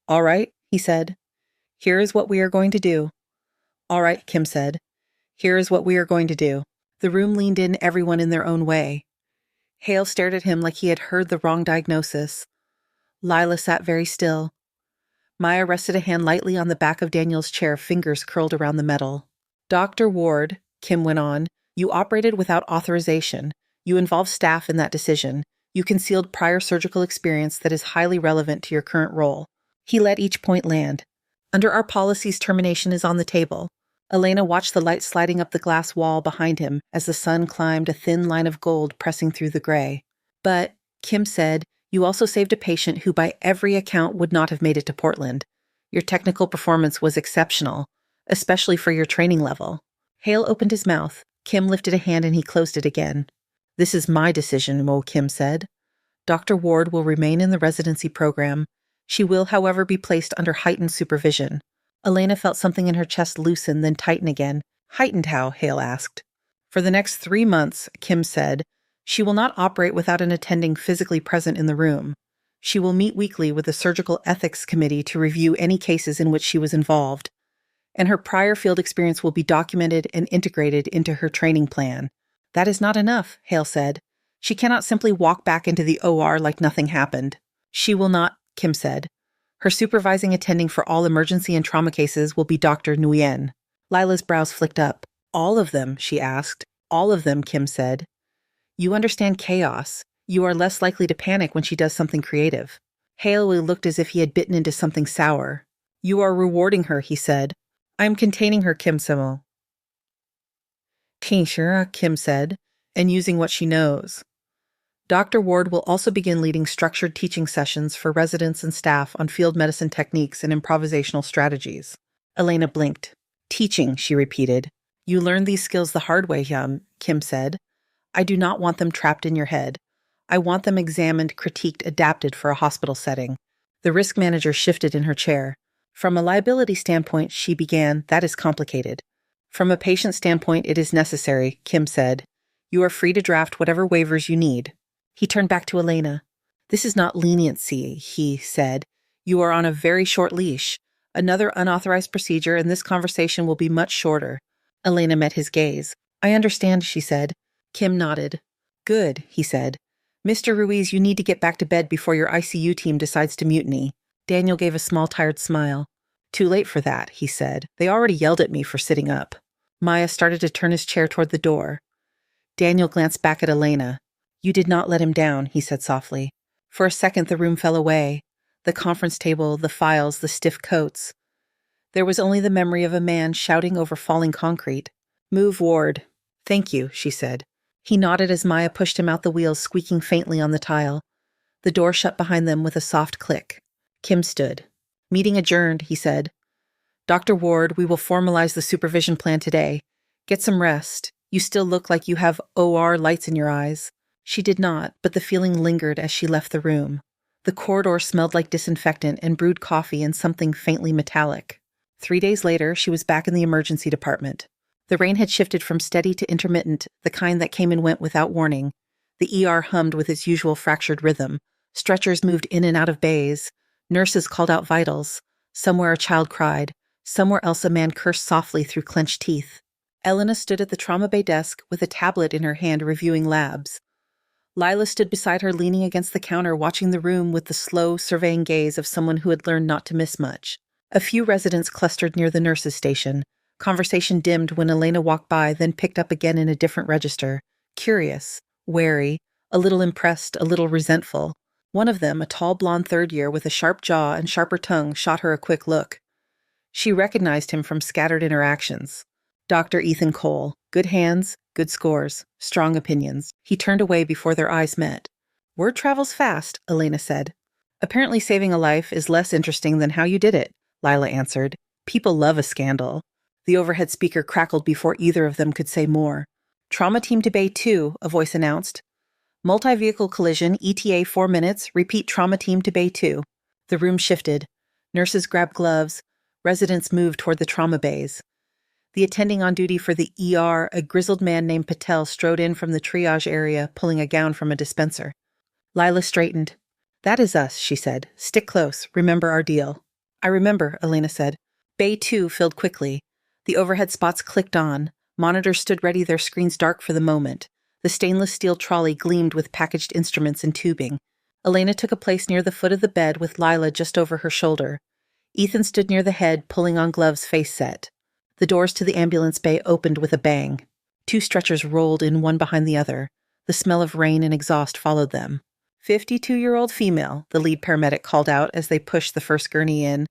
All right, he said. Here is what we are going to do. All right, Kim said. Here is what we are going to do. The room leaned in, everyone in their own way. Hale stared at him like he had heard the wrong diagnosis. Lila sat very still. Maya rested a hand lightly on the back of Daniel's chair, fingers curled around the metal. Dr. Ward, Kim went on, you operated without authorization. You involved staff in that decision. You concealed prior surgical experience that is highly relevant to your current role. He let each point land. Under our policies, termination is on the table. Elena watched the light sliding up the glass wall behind him as the sun climbed a thin line of gold pressing through the gray. But, Kim said, you also saved a patient who by every account would not have made it to Portland. Your technical performance was exceptional, especially for your training level. Hale opened his mouth. Kim lifted a hand and he closed it again. This is my decision, Mo, Kim said. Dr. Ward will remain in the residency program. She will, however, be placed under heightened supervision. Elena felt something in her chest loosen, then tighten again. Heightened how? Hale asked. For the next 3 months, Kim said, she will not operate without an attending physically present in the room. She will meet weekly with the surgical ethics committee to review any cases in which she was involved. And her prior field experience will be documented and integrated into her training plan. That is not enough, Hale said. She cannot simply walk back into the OR like nothing happened. She will not, Kim said. Her supervising attending for all emergency and trauma cases will be Dr. Nguyen. Lila's brows flicked up. All of them, she asked. All of them, Kim said. You understand chaos. You are less likely to panic when she does something creative. Hale looked as if he had bitten into something sour. You are rewarding her, he said. I am containing her, Kim Simo. Sure, Kim said, and using what she knows. Dr. Ward will also begin leading structured teaching sessions for residents and staff on field medicine techniques and improvisational strategies. Elena blinked. Teaching, she repeated. You learn these skills the hard way, Kim said. I do not want them trapped in your head. I want them examined, critiqued, adapted for a hospital setting. The risk manager shifted in her chair. From a liability standpoint, she began, that is complicated. From a patient standpoint, it is necessary, Kim said. You are free to draft whatever waivers you need. He turned back to Elena. This is not leniency, he said. You are on a very short leash. Another unauthorized procedure and this conversation will be much shorter. Elena met his gaze. I understand, she said. Kim nodded. Good, he said. Mr. Ruiz, you need to get back to bed before your ICU team decides to mutiny. Daniel gave a small, tired smile. Too late for that, he said. They already yelled at me for sitting up. Maya started to turn his chair toward the door. Daniel glanced back at Elena. You did not let him down, he said softly. For a second, the room fell away. The conference table, the files, the stiff coats. There was only the memory of a man shouting over falling concrete. Move, Ward. Thank you, she said. He nodded as Maya pushed him out the wheels, squeaking faintly on the tile. The door shut behind them with a soft click. Kim stood. Meeting adjourned, he said. Dr. Ward, we will formalize the supervision plan today. Get some rest. You still look like you have OR lights in your eyes. She did not, but the feeling lingered as she left the room. The corridor smelled like disinfectant and brewed coffee and something faintly metallic. 3 days later, she was back in the emergency department. The rain had shifted from steady to intermittent, the kind that came and went without warning. The ER hummed with its usual fractured rhythm. Stretchers moved in and out of bays. Nurses called out vitals. Somewhere a child cried. Somewhere else a man cursed softly through clenched teeth. Elena stood at the trauma bay desk with a tablet in her hand reviewing labs. Lila stood beside her leaning against the counter watching the room with the slow, surveying gaze of someone who had learned not to miss much. A few residents clustered near the nurses' station. Conversation dimmed when Elena walked by, then picked up again in a different register. Curious, wary, a little impressed, a little resentful. One of them, a tall blonde third year with a sharp jaw and sharper tongue, shot her a quick look. She recognized him from scattered interactions. Dr. Ethan Cole. Good hands, good scores, strong opinions. He turned away before their eyes met. Word travels fast, Elena said. Apparently saving a life is less interesting than how you did it, Lila answered. People love a scandal. The overhead speaker crackled before either of them could say more. Trauma team to Bay 2, a voice announced. Multi-vehicle collision, ETA 4 minutes, repeat trauma team to Bay 2. The room shifted. Nurses grabbed gloves. Residents moved toward the trauma bays. The attending on duty for the ER, a grizzled man named Patel, strode in from the triage area, pulling a gown from a dispenser. Lila straightened. That is us, she said. Stick close. Remember our deal. I remember, Elena said. Bay 2 filled quickly. The overhead spots clicked on. Monitors stood ready, their screens dark for the moment. The stainless steel trolley gleamed with packaged instruments and tubing. Elena took a place near the foot of the bed with Lila just over her shoulder. Ethan stood near the head, pulling on gloves face set. The doors to the ambulance bay opened with a bang. 2 stretchers rolled in one behind the other. The smell of rain and exhaust followed them. 52-year-old female, the lead paramedic called out as they pushed the first gurney in.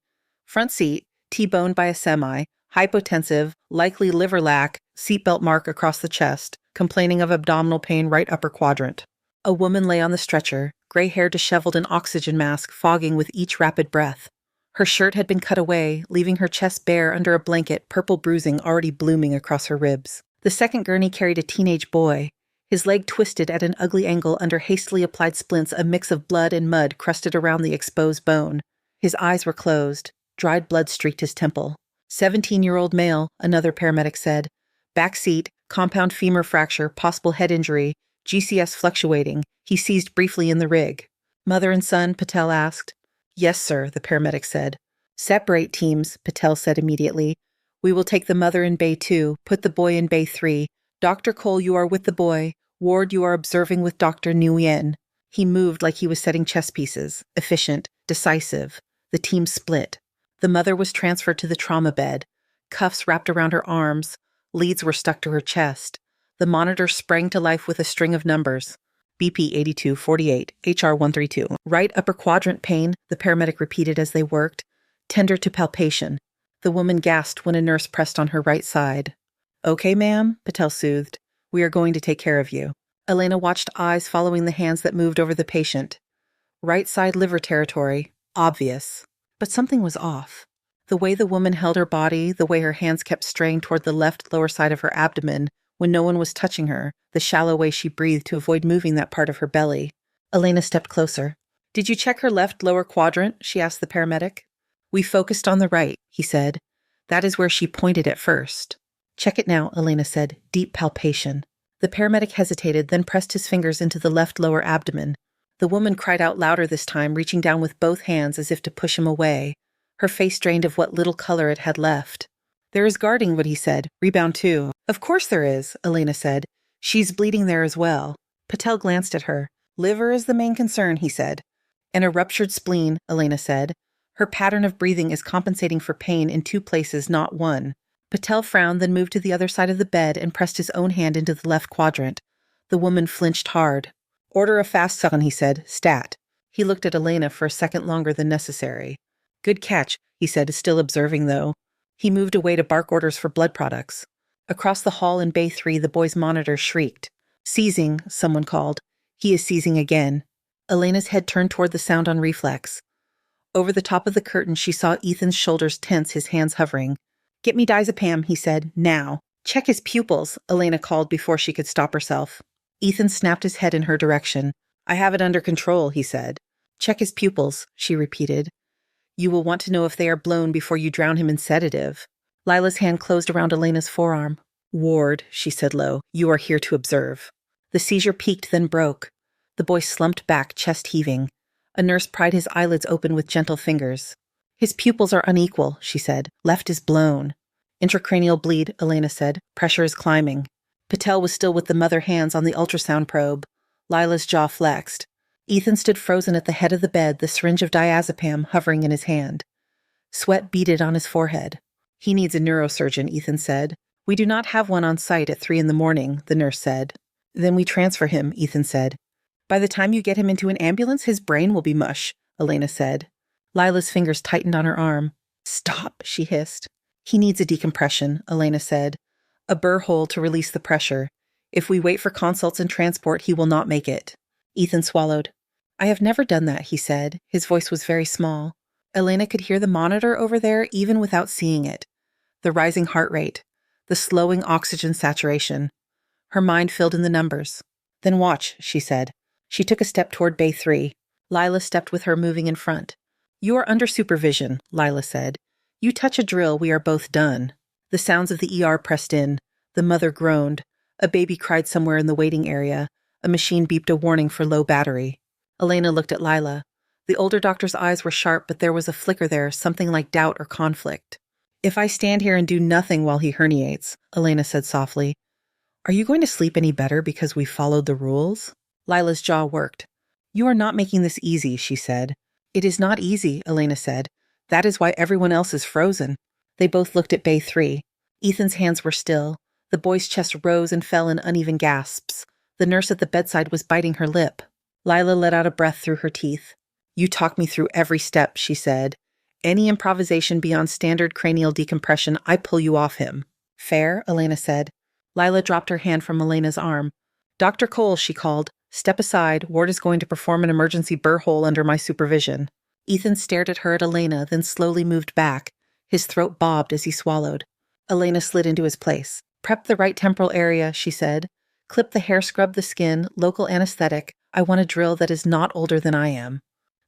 Front seat, T-boned by a semi, hypotensive, likely liver lack, seatbelt mark across the chest, complaining of abdominal pain right upper quadrant. A woman lay on the stretcher, gray hair disheveled in oxygen mask fogging with each rapid breath. Her shirt had been cut away, leaving her chest bare under a blanket, purple bruising already blooming across her ribs. The second gurney carried a teenage boy. His leg twisted at an ugly angle under hastily applied splints, a mix of blood and mud crusted around the exposed bone. His eyes were closed. Dried blood streaked his temple. 17-year-old male, another paramedic said. Back seat, compound femur fracture, possible head injury, GCS fluctuating. He seized briefly in the rig. Mother and son, Patel asked. Yes, sir, the paramedic said. Separate teams, Patel said immediately. We will take the mother in Bay 2, put the boy in Bay 3. Dr. Cole, you are with the boy. Ward, you are observing with Dr. Nguyen. He moved like he was setting chess pieces, efficient, decisive. The team split. The mother was transferred to the trauma bed. Cuffs wrapped around her arms. Leads were stuck to her chest. The monitor sprang to life with a string of numbers. BP 8248, HR 132. Right upper quadrant pain, the paramedic repeated as they worked. Tender to palpation. The woman gasped when a nurse pressed on her right side. Okay, ma'am, Patel soothed. We are going to take care of you. Elena watched eyes following the hands that moved over the patient. Right side liver territory. Obvious. But something was off. The way the woman held her body, the way her hands kept straying toward the left lower side of her abdomen when no one was touching her, the shallow way she breathed to avoid moving that part of her belly. Elena stepped closer. Did you check her left lower quadrant? She asked the paramedic. We focused on the right, he said. That is where she pointed at first. Check it now, Elena said. Deep palpation. The paramedic hesitated, then pressed his fingers into the left lower abdomen. The woman cried out louder this time, reaching down with both hands as if to push him away. Her face drained of what little color it had left. There is guarding, what he said. Rebound too. Of course there is, Elena said. She's bleeding there as well. Patel glanced at her. Liver is the main concern, he said. And a ruptured spleen, Elena said. Her pattern of breathing is compensating for pain in 2 places, not 1. Patel frowned, then moved to the other side of the bed and pressed his own hand into the left quadrant. The woman flinched hard. Order a fast sun, he said. Stat. He looked at Elena for a second longer than necessary. Good catch, he said, still observing though. He moved away to bark orders for blood products. Across the hall in Bay 3, the boy's monitor shrieked. Seizing, someone called. He is seizing again. Elena's head turned toward the sound on reflex. Over the top of the curtain, she saw Ethan's shoulders tense, his hands hovering. Get me diazepam, he said. Now. Check his pupils, Elena called before she could stop herself. Ethan snapped his head in her direction. I have it under control, he said. Check his pupils, she repeated. You will want to know if they are blown before you drown him in sedative. Lila's hand closed around Elena's forearm. Ward, she said low, you are here to observe. The seizure peaked, then broke. The boy slumped back, chest heaving. A nurse pried his eyelids open with gentle fingers. His pupils are unequal, she said. Left is blown. Intracranial bleed, Elena said. Pressure is climbing. Patel was still with the mother hands on the ultrasound probe. Lila's jaw flexed. Ethan stood frozen at the head of the bed, the syringe of diazepam hovering in his hand. Sweat beaded on his forehead. He needs a neurosurgeon, Ethan said. We do not have one on site at 3 a.m, the nurse said. Then we transfer him, Ethan said. By the time you get him into an ambulance, his brain will be mush, Elena said. Lila's fingers tightened on her arm. Stop, she hissed. He needs a decompression, Elena said. A burr hole to release the pressure. If we wait for consults and transport, he will not make it. Ethan swallowed. I have never done that, he said. His voice was very small. Elena could hear the monitor over there even without seeing it. The rising heart rate. The slowing oxygen saturation. Her mind filled in the numbers. Then watch, she said. She took a step toward Bay 3. Lila stepped with her, moving in front. You are under supervision, Lila said. You touch a drill, we are both done. The sounds of the ER pressed in. The mother groaned. A baby cried somewhere in the waiting area. A machine beeped a warning for low battery. Elena looked at Lila. The older doctor's eyes were sharp, but there was a flicker there, something like doubt or conflict. If I stand here and do nothing while he herniates, Elena said softly, are you going to sleep any better because we followed the rules? Lila's jaw worked. You are not making this easy, she said. It is not easy, Elena said. That is why everyone else is frozen. They both looked at Bay 3. Ethan's hands were still. The boy's chest rose and fell in uneven gasps. The nurse at the bedside was biting her lip. Lila let out a breath through her teeth. You talk me through every step, she said. Any improvisation beyond standard cranial decompression, I pull you off him. Fair, Elena said. Lila dropped her hand from Elena's arm. Dr. Cole, she called. Step aside. Ward is going to perform an emergency burr hole under my supervision. Ethan stared at her, at Elena, then slowly moved back. His throat bobbed as he swallowed. Elena slid into his place. Prep the right temporal area, she said. Clip the hair, scrub the skin, local anesthetic. I want a drill that is not older than I am.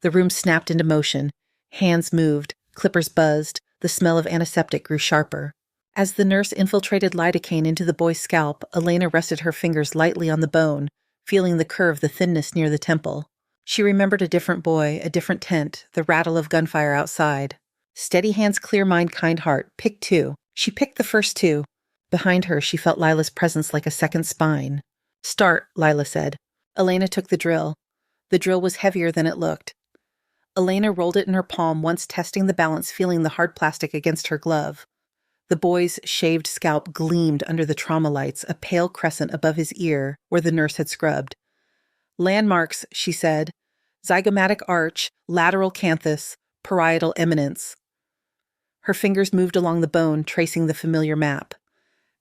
The room snapped into motion. Hands moved. Clippers buzzed. The smell of antiseptic grew sharper. As the nurse infiltrated lidocaine into the boy's scalp, Elena rested her fingers lightly on the bone, feeling the curve, the thinness near the temple. She remembered a different boy, a different tent, the rattle of gunfire outside. Steady hands, clear mind, kind heart. Pick 2. She picked the first 2. Behind her, she felt Lila's presence like a second spine. Start, Lila said. Elena took the drill. The drill was heavier than it looked. Elena rolled it in her palm, once testing the balance, feeling the hard plastic against her glove. The boy's shaved scalp gleamed under the trauma lights, a pale crescent above his ear, where the nurse had scrubbed. Landmarks, she said. Zygomatic arch, lateral canthus, parietal eminence. Her fingers moved along the bone, tracing the familiar map.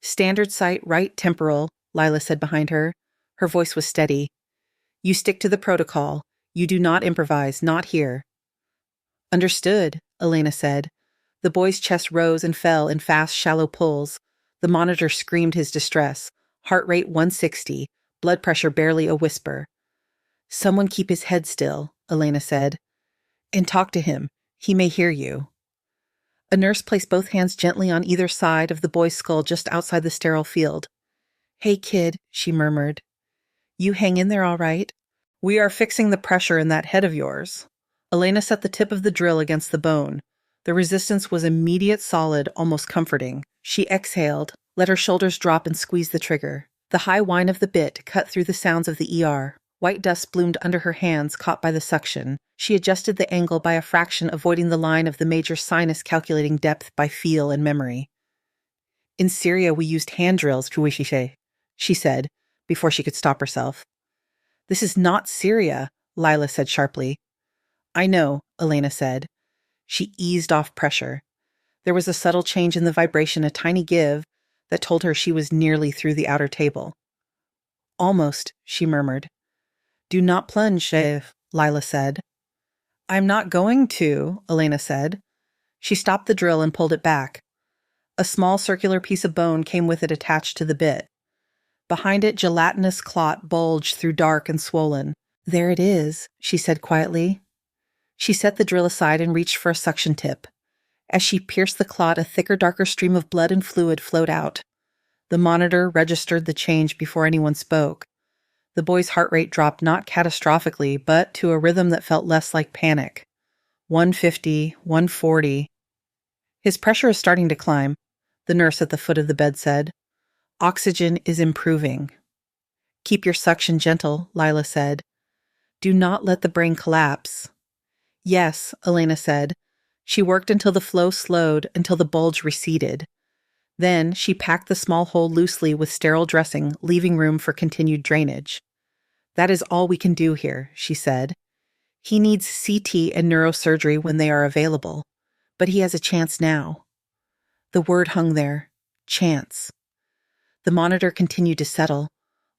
Standard site, right temporal, Lila said behind her. Her voice was steady. You stick to the protocol. You do not improvise, not here. Understood, Elena said. The boy's chest rose and fell in fast, shallow pulls. The monitor screamed his distress. Heart rate 160, blood pressure barely a whisper. Someone keep his head still, Elena said. And talk to him. He may hear you. A nurse placed both hands gently on either side of the boy's skull just outside the sterile field. Hey, kid, she murmured. You hang in there all right? We are fixing the pressure in that head of yours. Elena set the tip of the drill against the bone. The resistance was immediate, solid, almost comforting. She exhaled, let her shoulders drop and squeezed the trigger. The high whine of the bit cut through the sounds of the ER. White dust bloomed under her hands, caught by the suction. She adjusted the angle by a fraction, avoiding the line of the major sinus, calculating depth by feel and memory. In Syria, we used hand drills, she said, before she could stop herself. This is not Syria, Lila said sharply. I know, Elena said. She eased off pressure. There was a subtle change in the vibration, a tiny give, that told her she was nearly through the outer table. Almost, she murmured. Do not plunge, Lila said. I'm not going to, Elena said. She stopped the drill and pulled it back. A small circular piece of bone came with it attached to the bit. Behind it, gelatinous clot bulged through dark and swollen. There it is, she said quietly. She set the drill aside and reached for a suction tip. As she pierced the clot, a thicker, darker stream of blood and fluid flowed out. The monitor registered the change before anyone spoke. The boy's heart rate dropped not catastrophically, but to a rhythm that felt less like panic. 150, 140. His pressure is starting to climb, the nurse at the foot of the bed said. Oxygen is improving. Keep your suction gentle, Lila said. Do not let the brain collapse. Yes, Elena said. She worked until the flow slowed, until the bulge receded. Then she packed the small hole loosely with sterile dressing, leaving room for continued drainage. That is all we can do here, she said. He needs CT and neurosurgery when they are available, but he has a chance now. The word hung there, chance. The monitor continued to settle,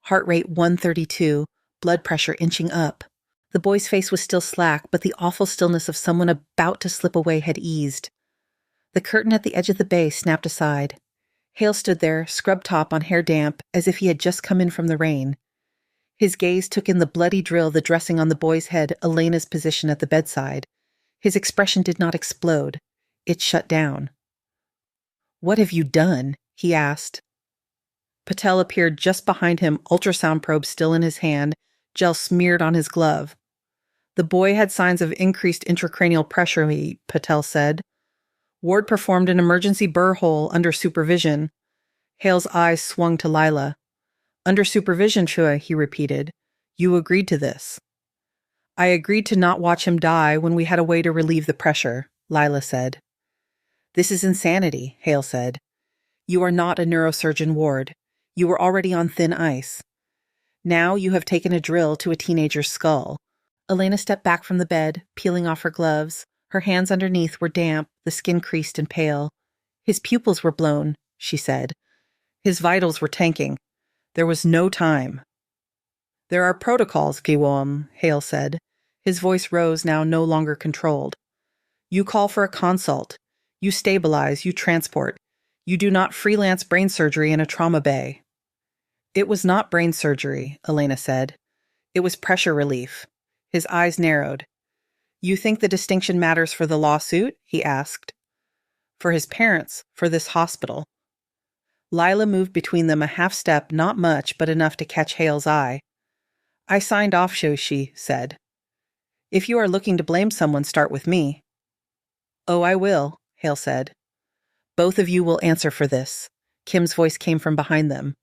heart rate 132, blood pressure inching up. The boy's face was still slack, but the awful stillness of someone about to slip away had eased. The curtain at the edge of the bay snapped aside. Hale stood there, scrub top on hair damp, as if he had just come in from the rain. His gaze took in the bloody drill, the dressing on the boy's head, Elena's position at the bedside. His expression did not explode. It shut down. What have you done? He asked. Patel appeared just behind him, ultrasound probe still in his hand, gel smeared on his glove. The boy had signs of increased intracranial pressure, Patel said. Ward performed an emergency burr hole under supervision. Hale's eyes swung to Lila. Under supervision, Chua, he repeated. You agreed to this. I agreed to not watch him die when we had a way to relieve the pressure, Lila said. This is insanity, Hale said. You are not a neurosurgeon, Ward. You were already on thin ice. Now you have taken a drill to a teenager's skull. Elena stepped back from the bed, peeling off her gloves. Her hands underneath were damp, the skin creased and pale. His pupils were blown, she said. His vitals were tanking. There was no time. There are protocols, Giwam, Hale said. His voice rose, now no longer controlled. You call for a consult. You stabilize, you transport. You do not freelance brain surgery in a trauma bay. It was not brain surgery, Elena said. It was pressure relief. His eyes narrowed. You think the distinction matters for the lawsuit? He asked. For his parents, for this hospital. Lila moved between them a half step, not much, but enough to catch Hale's eye. I signed off, she said. If you are looking to blame someone, start with me. Oh, I will, Hale said. Both of you will answer for this. Kim's voice came from behind them.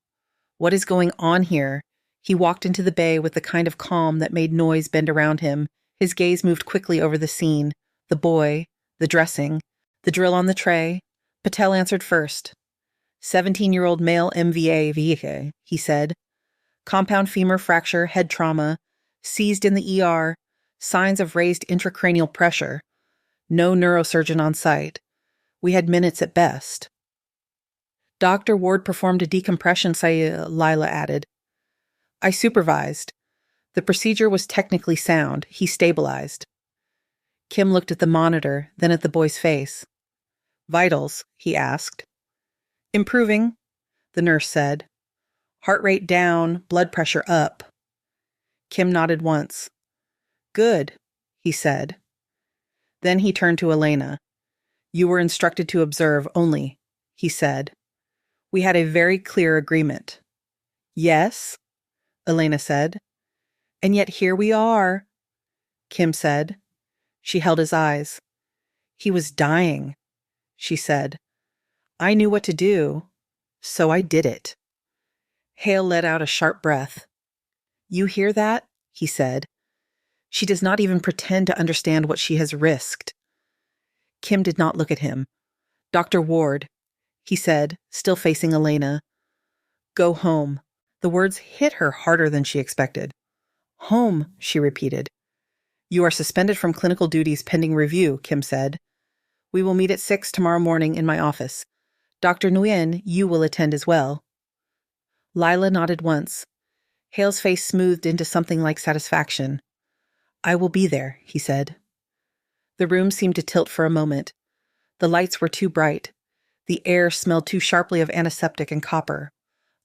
What is going on here? He walked into the bay with the kind of calm that made noise bend around him. His gaze moved quickly over the scene. The boy, the dressing, the drill on the tray. Patel answered first. 17-year-old male MVA, he said. Compound femur fracture, head trauma, seized in the ER, signs of raised intracranial pressure. No neurosurgeon on site. We had minutes at best. Dr. Ward performed a decompression, Lila added. I supervised. The procedure was technically sound. He stabilized. Kim looked at the monitor, then at the boy's face. Vitals, he asked. Improving, the nurse said. Heart rate down, blood pressure up. Kim nodded once. Good. he said. Then he turned to Elena. You were instructed to observe only, he said. We had a very clear agreement. Yes, Elena said. And yet here we are, Kim said. She held his eyes. He was dying, she said. I knew what to do, so I did it. Hale let out a sharp breath. You hear that? He said. She does not even pretend to understand what she has risked. Kim did not look at him. Dr. Ward, he said, still facing Elena. Go home. The words hit her harder than she expected. Home, she repeated. You are suspended from clinical duties pending review, Kim said. We will meet at 6 tomorrow morning in my office. Dr. Nguyen, you will attend as well. Lila nodded once. Hale's face smoothed into something like satisfaction. I will be there, he said. The room seemed to tilt for a moment. The lights were too bright. The air smelled too sharply of antiseptic and copper.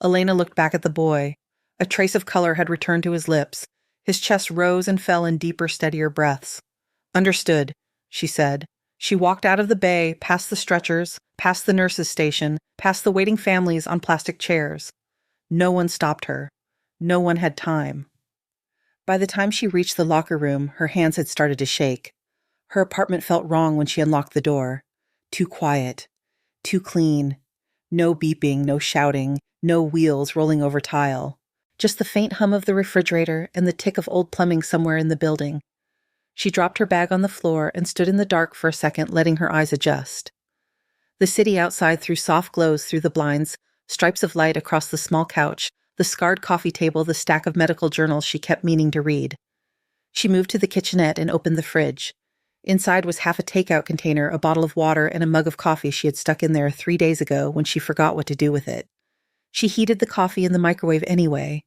Elena looked back at the boy. A trace of color had returned to his lips. His chest rose and fell in deeper, steadier breaths. Understood, she said. She walked out of the bay, past the stretchers, past the nurses' station, past the waiting families on plastic chairs. No one stopped her. No one had time. By the time she reached the locker room, her hands had started to shake. Her apartment felt wrong when she unlocked the door. Too quiet. Too clean. No beeping, no shouting, no wheels rolling over tile. Just the faint hum of the refrigerator and the tick of old plumbing somewhere in the building. She dropped her bag on the floor and stood in the dark for a second, letting her eyes adjust. The city outside threw soft glows through the blinds, stripes of light across the small couch, the scarred coffee table, the stack of medical journals she kept meaning to read. She moved to the kitchenette and opened the fridge. Inside was half a takeout container, a bottle of water, and a mug of coffee she had stuck in there 3 days ago when she forgot what to do with it. She heated the coffee in the microwave anyway.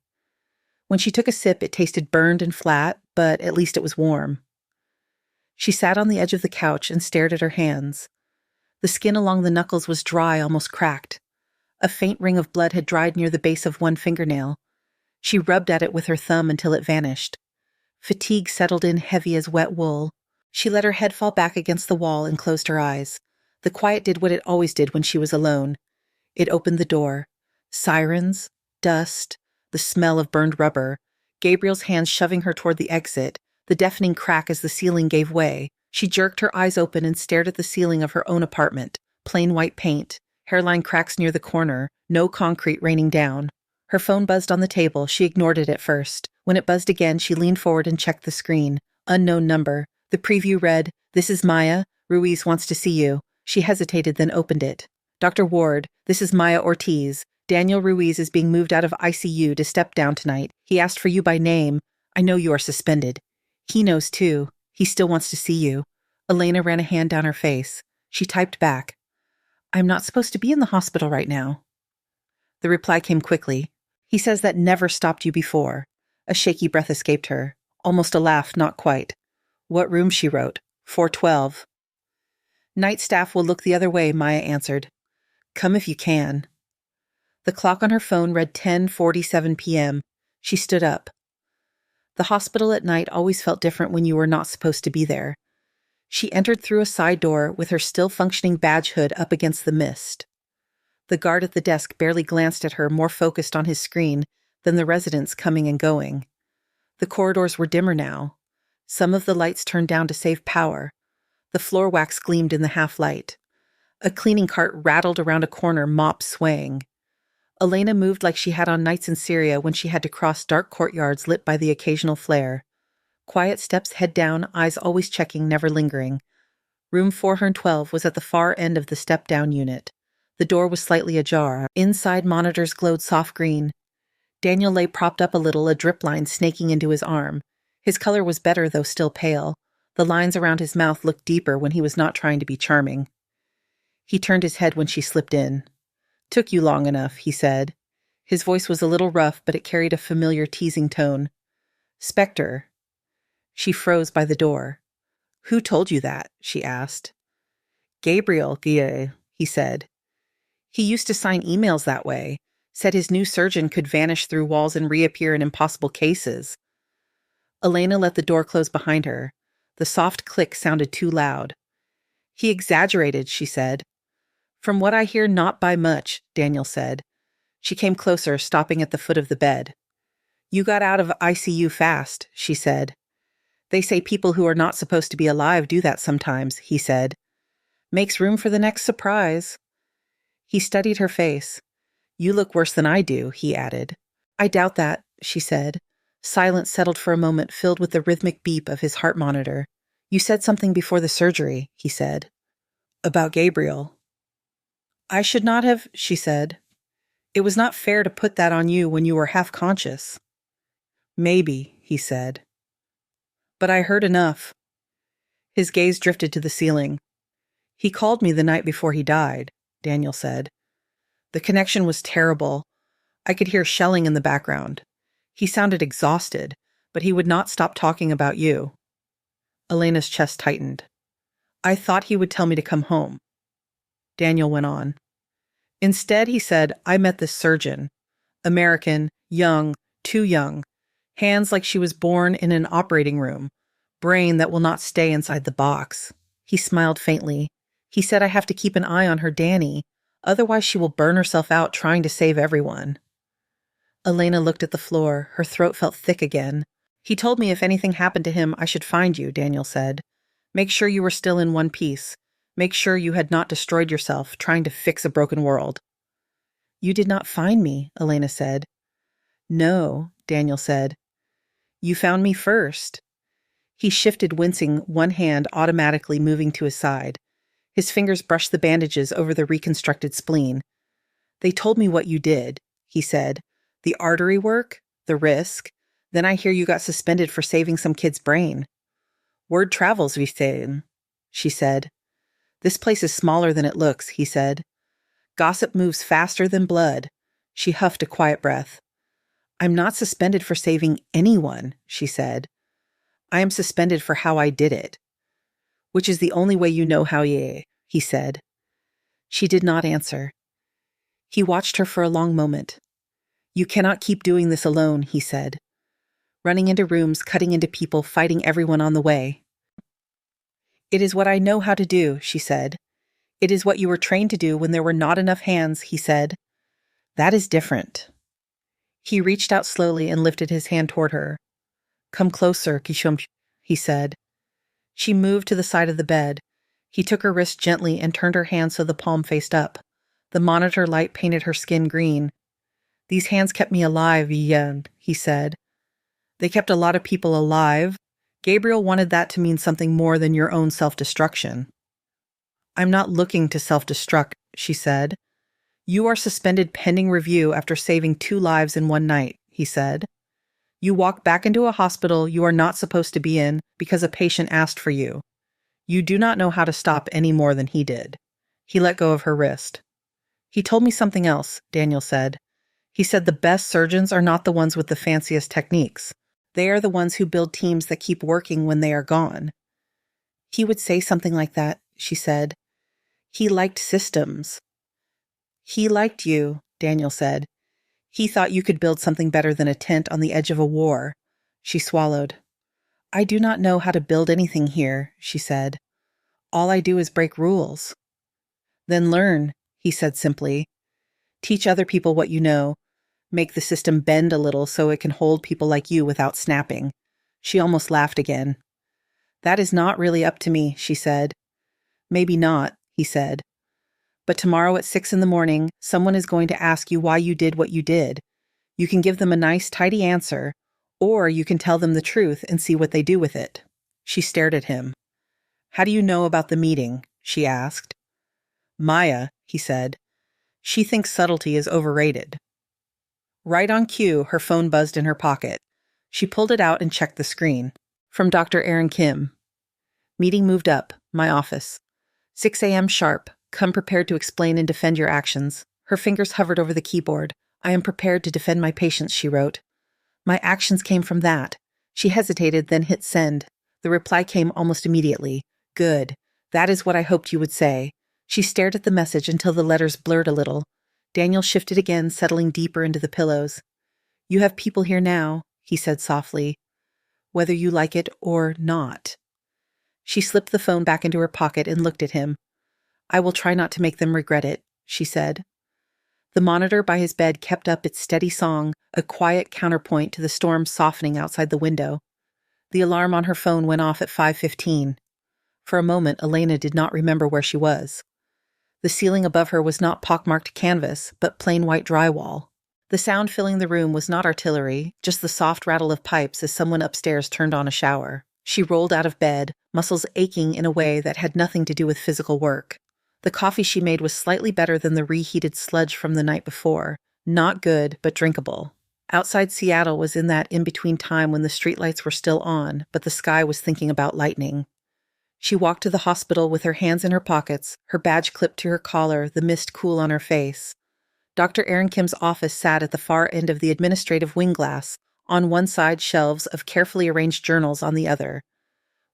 When she took a sip, it tasted burned and flat, but at least it was warm. She sat on the edge of the couch and stared at her hands. The skin along the knuckles was dry, almost cracked. A faint ring of blood had dried near the base of one fingernail. She rubbed at it with her thumb until it vanished. Fatigue settled in heavy as wet wool. She let her head fall back against the wall and closed her eyes. The quiet did what it always did when she was alone. It opened the door. Sirens, dust, the smell of burned rubber, Gabriel's hands shoving her toward the exit, the deafening crack as the ceiling gave way. She jerked her eyes open and stared at the ceiling of her own apartment. Plain white paint, hairline cracks near the corner, no concrete raining down. Her phone buzzed on the table. She ignored it at first. When it buzzed again, she leaned forward and checked the screen. Unknown number. The preview read, "This is Maya. Ruiz wants to see you." She hesitated, then opened it. "Dr. Ward, this is Maya Ortiz. Daniel Ruiz is being moved out of ICU to step down tonight. He asked for you by name. I know you are suspended. He knows too. He still wants to see you." Elena ran a hand down her face. She typed back, "I'm not supposed to be in the hospital right now." The reply came quickly. "He says that never stopped you before." A shaky breath escaped her. Almost a laugh, not quite. "What room?" she wrote. 412. "Night staff will look the other way," Maya answered. "Come if you can." The clock on her phone read 10:47 p.m. She stood up. The hospital at night always felt different when you were not supposed to be there. She entered through a side door with her still-functioning badge hood up against the mist. The guard at the desk barely glanced at her, more focused on his screen than the residents coming and going. The corridors were dimmer now. Some of the lights turned down to save power. The floor wax gleamed in the half-light. A cleaning cart rattled around a corner, mop swaying. Elena moved like she had on nights in Syria when she had to cross dark courtyards lit by the occasional flare. Quiet steps, head down, eyes always checking, never lingering. Room 412 was at the far end of the step-down unit. The door was slightly ajar. Inside, monitors glowed soft green. Daniel lay propped up a little, a drip line snaking into his arm. His color was better, though still pale. The lines around his mouth looked deeper when he was not trying to be charming. He turned his head when she slipped in. "Took you long enough," he said. His voice was a little rough, but it carried a familiar teasing tone. "Spectre." She froze by the door. "Who told you that?" she asked. "Gabriel, he said. He used to sign emails that way. Said his new surgeon could vanish through walls and reappear in impossible cases." Elena let the door close behind her. The soft click sounded too loud. He exaggerated, she said. From what I hear, not by much, Daniel said. She came closer, stopping at the foot of the bed. You got out of ICU fast, she said. They say people who are not supposed to be alive do that sometimes, he said. Makes room for the next surprise. He studied her face. You look worse than I do, he added. I doubt that, she said. Silence settled for a moment, filled with the rhythmic beep of his heart monitor. You said something before the surgery, he said. About Gabriel. I should not have, she said. It was not fair to put that on you when you were half conscious. Maybe, he said. But I heard enough. His gaze drifted to the ceiling. He called me the night before he died, Daniel said. The connection was terrible. I could hear shelling in the background. He sounded exhausted, but he would not stop talking about you. Elena's chest tightened. I thought he would tell me to come home. Daniel went on. Instead, he said, I met this surgeon. American, young, too young. Hands like she was born in an operating room. Brain that will not stay inside the box. He smiled faintly. He said I have to keep an eye on her Danny. Otherwise she will burn herself out trying to save everyone. Elena looked at the floor. Her throat felt thick again. He told me if anything happened to him, I should find you, Daniel said. Make sure you were still in one piece. Make sure you had not destroyed yourself trying to fix a broken world. You did not find me, Elena said. No, Daniel said. You found me first. He shifted, wincing, one hand automatically moving to his side. His fingers brushed the bandages over the reconstructed spleen. They told me what you did, he said. The artery work, the risk. Then I hear you got suspended for saving some kid's brain. Word travels, Vicen, she said. This place is smaller than it looks, he said. Gossip moves faster than blood. She huffed a quiet breath. I'm not suspended for saving anyone, she said. I am suspended for how I did it. Which is the only way you know how he said. She did not answer. He watched her for a long moment. You cannot keep doing this alone, he said. Running into rooms, cutting into people, fighting everyone on the way. It is what I know how to do, she said. It is what you were trained to do when there were not enough hands, he said. That is different. He reached out slowly and lifted his hand toward her. Come closer, Kishum, he said. She moved to the side of the bed. He took her wrist gently and turned her hand so the palm faced up. The monitor light painted her skin green. These hands kept me alive, Yen, he said. They kept a lot of people alive. Gabriel wanted that to mean something more than your own self-destruction. I'm not looking to self-destruct, she said. You are suspended pending review after saving 2 lives in one night, he said. You walk back into a hospital you are not supposed to be in because a patient asked for you. You do not know how to stop any more than he did. He let go of her wrist. He told me something else, Daniel said. He said the best surgeons are not the ones with the fanciest techniques. They are the ones who build teams that keep working when they are gone. He would say something like that, she said. He liked systems. He liked you, Daniel said. He thought you could build something better than a tent on the edge of a war. She swallowed. I do not know how to build anything here, she said. All I do is break rules. Then learn, he said simply. Teach other people what you know. Make the system bend a little so it can hold people like you without snapping. She almost laughed again. That is not really up to me, she said. Maybe not, he said. But tomorrow at 6 a.m, someone is going to ask you why you did what you did. You can give them a nice, tidy answer, or you can tell them the truth and see what they do with it. She stared at him. How do you know about the meeting? She asked. Maya, he said. She thinks subtlety is overrated. Right on cue, her phone buzzed in her pocket. She pulled it out and checked the screen. From Dr. Aaron Kim. Meeting moved up. My office. 6 a.m. sharp. Come prepared to explain and defend your actions. Her fingers hovered over the keyboard. I am prepared to defend my patients, she wrote. My actions came from that. She hesitated, then hit send. The reply came almost immediately. Good. That is what I hoped you would say. She stared at the message until the letters blurred a little. Daniel shifted again, settling deeper into the pillows. You have people here now, he said softly. Whether you like it or not. She slipped the phone back into her pocket and looked at him. "I will try not to make them regret it," she said. The monitor by his bed kept up its steady song, a quiet counterpoint to the storm softening outside the window. The alarm on her phone went off at 5:15. For a moment, Elena did not remember where she was. The ceiling above her was not pockmarked canvas, but plain white drywall. The sound filling the room was not artillery, just the soft rattle of pipes as someone upstairs turned on a shower. She rolled out of bed, muscles aching in a way that had nothing to do with physical work. The coffee she made was slightly better than the reheated sludge from the night before. Not good, but drinkable. Outside Seattle was in that in-between time when the streetlights were still on, but the sky was thinking about lightning. She walked to the hospital with her hands in her pockets, her badge clipped to her collar, the mist cool on her face. Dr. Aaron Kim's office sat at the far end of the administrative wing glass, on one side shelves of carefully arranged journals on the other.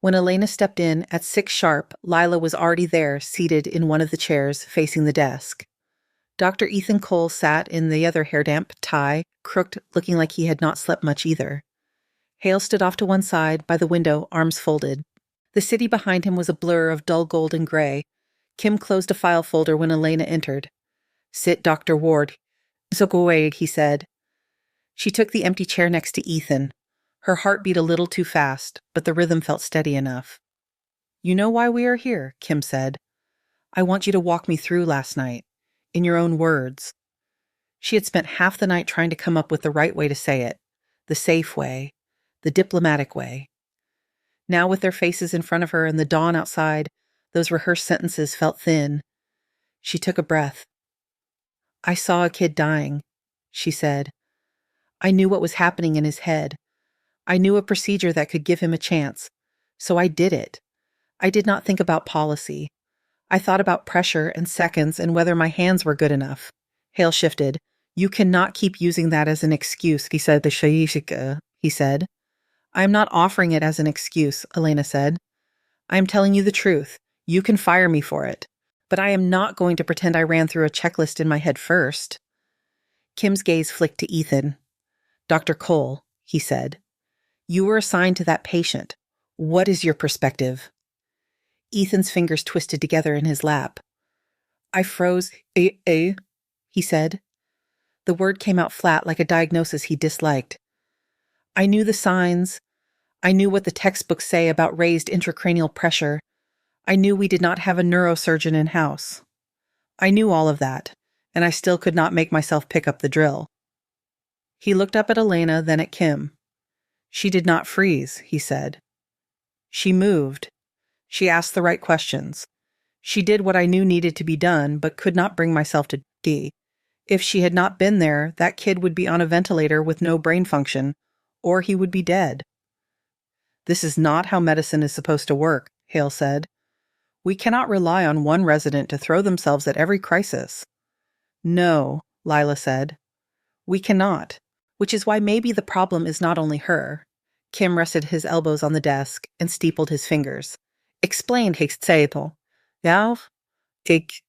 When Elena stepped in, at 6 sharp, Lila was already there, seated in one of the chairs, facing the desk. Dr. Ethan Cole sat in the other hair-damp, tie, crooked, looking like he had not slept much either. Hale stood off to one side, by the window, arms folded. The city behind him was a blur of dull gold and gray. Kim closed a file folder when Elena entered. "Sit, Dr. Ward." "So go away," he said. She took the empty chair next to Ethan. Her heart beat a little too fast, but the rhythm felt steady enough. "You know why we are here," Kim said. "I want you to walk me through last night, in your own words." She had spent half the night trying to come up with the right way to say it, the safe way, the diplomatic way. Now with their faces in front of her and the dawn outside, those rehearsed sentences felt thin. She took a breath. "I saw a kid dying," she said. "I knew what was happening in his head. I knew a procedure that could give him a chance. So I did it. I did not think about policy. I thought about pressure and seconds and whether my hands were good enough." Hale shifted. "You cannot keep using that as an excuse," he said. He said. "I am not offering it as an excuse," Elena said. "I am telling you the truth. You can fire me for it. But I am not going to pretend I ran through a checklist in my head first." Kim's gaze flicked to Ethan. "Dr. Cole," he said. "You were assigned to that patient. What is your perspective?" Ethan's fingers twisted together in his lap. "I froze, he said. The word came out flat like a diagnosis he disliked. "I knew the signs. I knew what the textbooks say about raised intracranial pressure. I knew we did not have a neurosurgeon in-house. I knew all of that, and I still could not make myself pick up the drill." He looked up at Elena, then at Kim. "She did not freeze," he said. "She moved. She asked the right questions. She did what I knew needed to be done, but could not bring myself to do. If she had not been there, that kid would be on a ventilator with no brain function, or he would be dead." "This is not how medicine is supposed to work," Hale said. "We cannot rely on one resident to throw themselves at every crisis." "No," Lila said. "We cannot, which is why maybe the problem is not only her." Kim rested his elbows on the desk and steepled his fingers. "Explained, Hexato. Ja, ich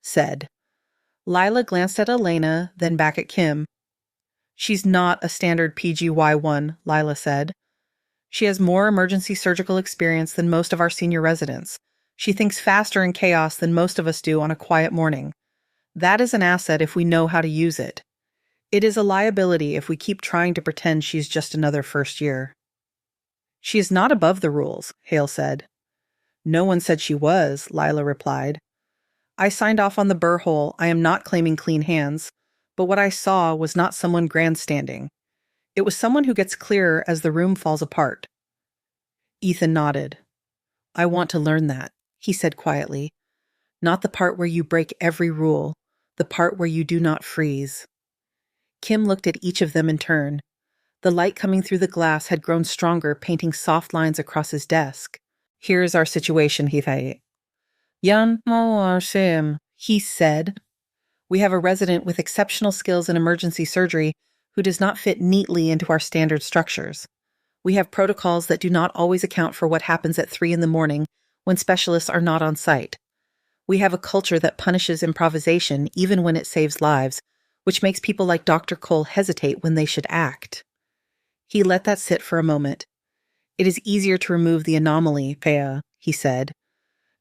said." Lila glanced at Elena, then back at Kim. "She's not a standard PGY1, Lila said. She has more emergency surgical experience than most of our senior residents. She thinks faster in chaos than most of us do on a quiet morning. That is an asset if we know how to use it. It is a liability if we keep trying to pretend she's just another first year." "She is not above the rules," Hale said. "No one said she was," Lila replied. "I signed off on the burr hole. I am not claiming clean hands, but what I saw was not someone grandstanding. It was someone who gets clearer as the room falls apart." Ethan nodded. "I want to learn that," he said quietly. "Not the part where you break every rule, the part where you do not freeze." Kim looked at each of them in turn. The light coming through the glass had grown stronger, painting soft lines across his desk. "Here is our situation," he said. He said. "We have a resident with exceptional skills in emergency surgery who does not fit neatly into our standard structures. We have protocols that do not always account for what happens at 3 a.m. when specialists are not on site. We have a culture that punishes improvisation even when it saves lives, which makes people like Dr. Cole hesitate when they should act." He let that sit for a moment. It is easier to remove the anomaly, Thea, he said.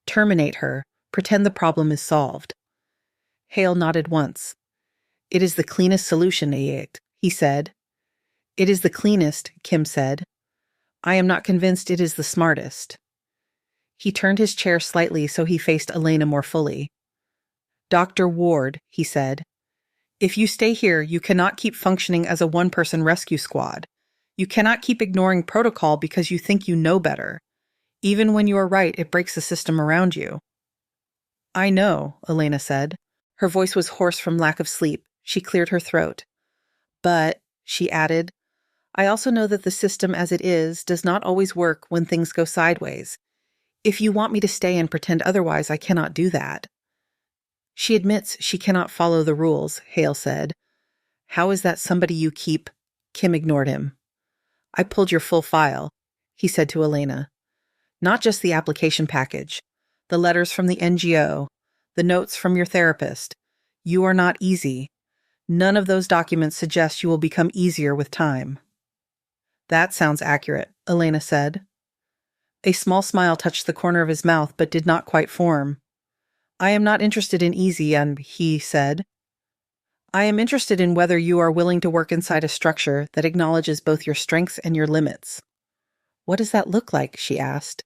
Terminate her. Pretend the problem is solved. Hale nodded once. It is the cleanest solution, Ayet, he said. It is the cleanest, Kim said. I am not convinced it is the smartest. He turned his chair slightly so he faced Elena more fully. Dr. Ward, he said. If you stay here, you cannot keep functioning as a one-person rescue squad. You cannot keep ignoring protocol because you think you know better. Even when you are right, it breaks the system around you. I know, Elena said. Her voice was hoarse from lack of sleep. She cleared her throat. But, she added, I also know that the system as it is does not always work when things go sideways. If you want me to stay and pretend otherwise, I cannot do that. She admits she cannot follow the rules, Hale said. How is that somebody you keep? Kim ignored him. I pulled your full file, he said to Elena. Not just the application package, the letters from the NGO, the notes from your therapist. You are not easy. None of those documents suggest you will become easier with time. That sounds accurate, Elena said. A small smile touched the corner of his mouth but did not quite form. I am not interested in easy, he said. I am interested in whether you are willing to work inside a structure that acknowledges both your strengths and your limits. What does that look like? She asked.